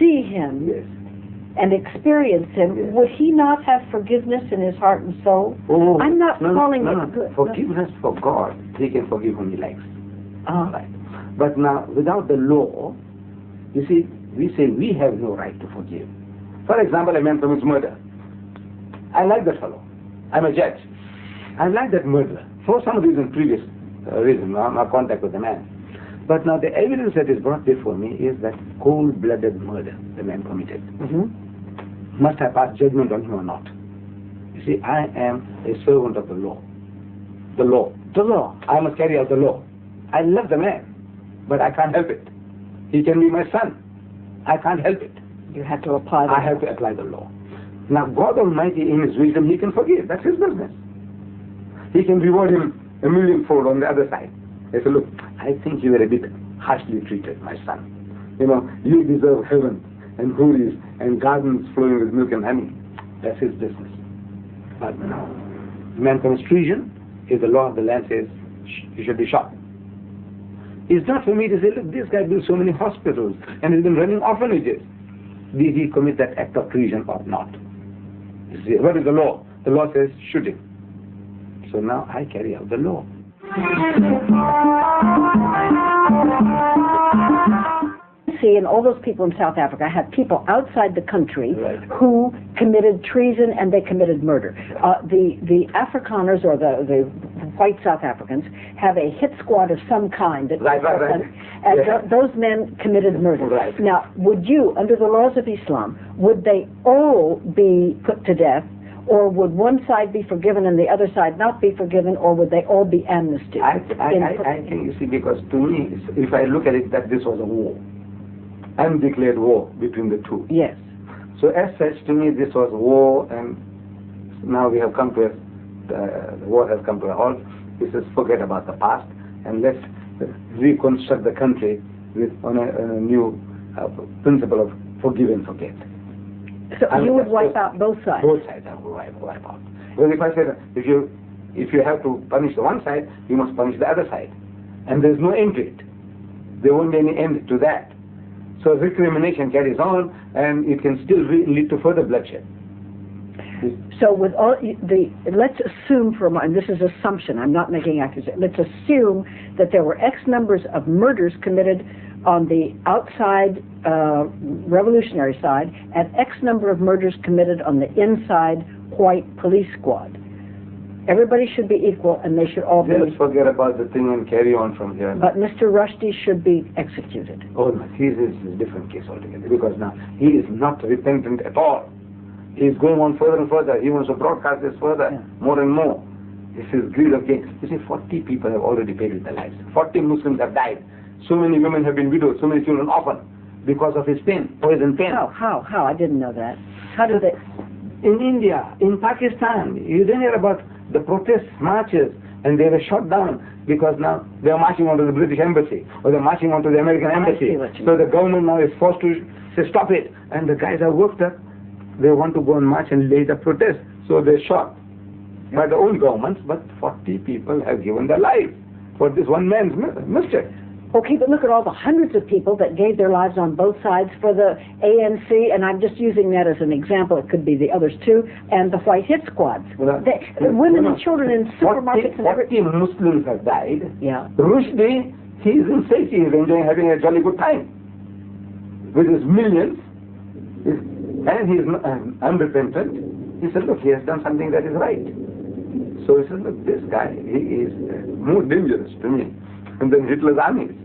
see him and experience him, would he not have forgiveness in his heart and soul? I'm not calling it good. Forgiveness for God, he can forgive whom he likes. But now, without the law, you see, we say we have no right to forgive. For example, a man commits murder. I like that fellow. I'm a judge. I like that murderer. For some reason, previous reason, my contact with the man. But now the evidence that is brought before me is that cold-blooded murder the man committed. Must I pass judgment on him or not? You see, I am a servant of the law. The law. The law. I must carry out the law. I love the man, but I can't help it. He can be my son. I can't help it. You have to apply the law. I have to apply the law. Now, God Almighty, in His wisdom, He can forgive. That's His business. He can reward him a millionfold on the other side. He said, look, I think you were a bit harshly treated, my son. You know, you deserve heaven and houris and gardens flowing with milk and honey. That's his business. But no. Man commits treason, if the law of the land says he should be shot. It's not for me to say, look, this guy built so many hospitals and he's been running orphanages. Did he commit that act of treason or not? You see, what is the law? The law says shoot him. So now I carry out the law. ANC and all those people in South Africa had people outside the country Right. who committed treason and they committed murder. The Afrikaners or the white South Africans have a hit squad of some kind. That Right. And Yeah. those men committed murder. Right. Now, would you, under the laws of Islam, would they all be put to death, or would one side be forgiven and the other side not be forgiven, or would they all be amnesty? I think, you see, because to me, if I look at it, that this was a war, undeclared war between the two. Yes. So as such, to me, this was a war, and now we have come to the war has come to a halt. We just forget about the past, and let's reconstruct the country on a new principle of forgive and forget. So you would wipe out both sides? Both sides I would wipe out. Well, if I said, if you have to punish the one side, you must punish the other side. And there's no end to it. There won't be any end to that. So recrimination carries on, and it can still lead to further bloodshed. So with all let's assume for a moment, this is assumption, I'm not making accusation, let's assume that there were X numbers of murders committed on the outside revolutionary side and X number of murders committed on the inside white police squad. Everybody should be equal and they should all be... Let's forget about the thing and carry on from here. But Mr. Rushdie should be executed. Oh, no, this is a different case altogether, because now he is not repentant at all. He is going on further and further. He wants to broadcast this further, more and more. This is greed of gain. You see, 40 people have already paid with their lives. 40 Muslims have died. So many women have been widowed. So many children orphaned because of his pain, poison pain. How? I didn't know that. How did they... In India, in Pakistan, you didn't hear about the protest marches, and they were shot down because now they are marching onto the British embassy or they're marching onto the American embassy. So the government now is forced to say stop it, and the guys are worked up. They want to go and march and lead the protest, so they're shot by their own governments. But 40 people have given their lives for this one man's mischief. Okay, but look at all the hundreds of people that gave their lives on both sides for the ANC, and I'm just using that as an example. It could be the others too, and the white hit squads. Women and children in supermarkets and everything. 40 Muslims have died. Yeah. Rushdie, he's in safety. He's enjoying having a jolly good time with his millions, and he's unrepentant. He said, look, he has done something that is right. So he said, look, this guy, he is more dangerous to me than Hitler's armies.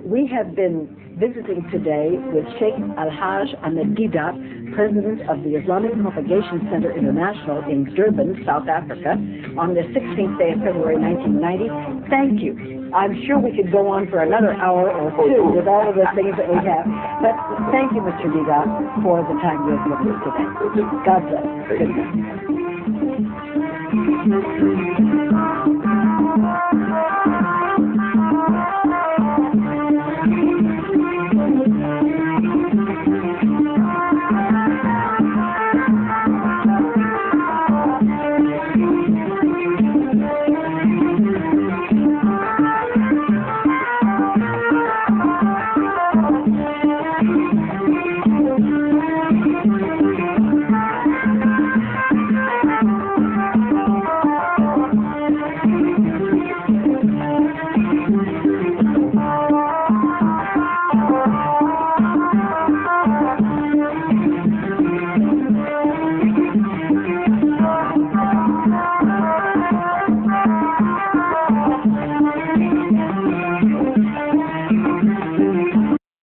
We have been visiting today with Sheikh Al-Hajj Ahmed Deedat, President of the Islamic Propagation Center International in Durban, South Africa, on the 16th day of February 1990. Thank you. I'm sure we could go on for another hour or two with all of the things that we have, but thank you, Mr. Deedat, for the time you have given us today. God bless. Good night.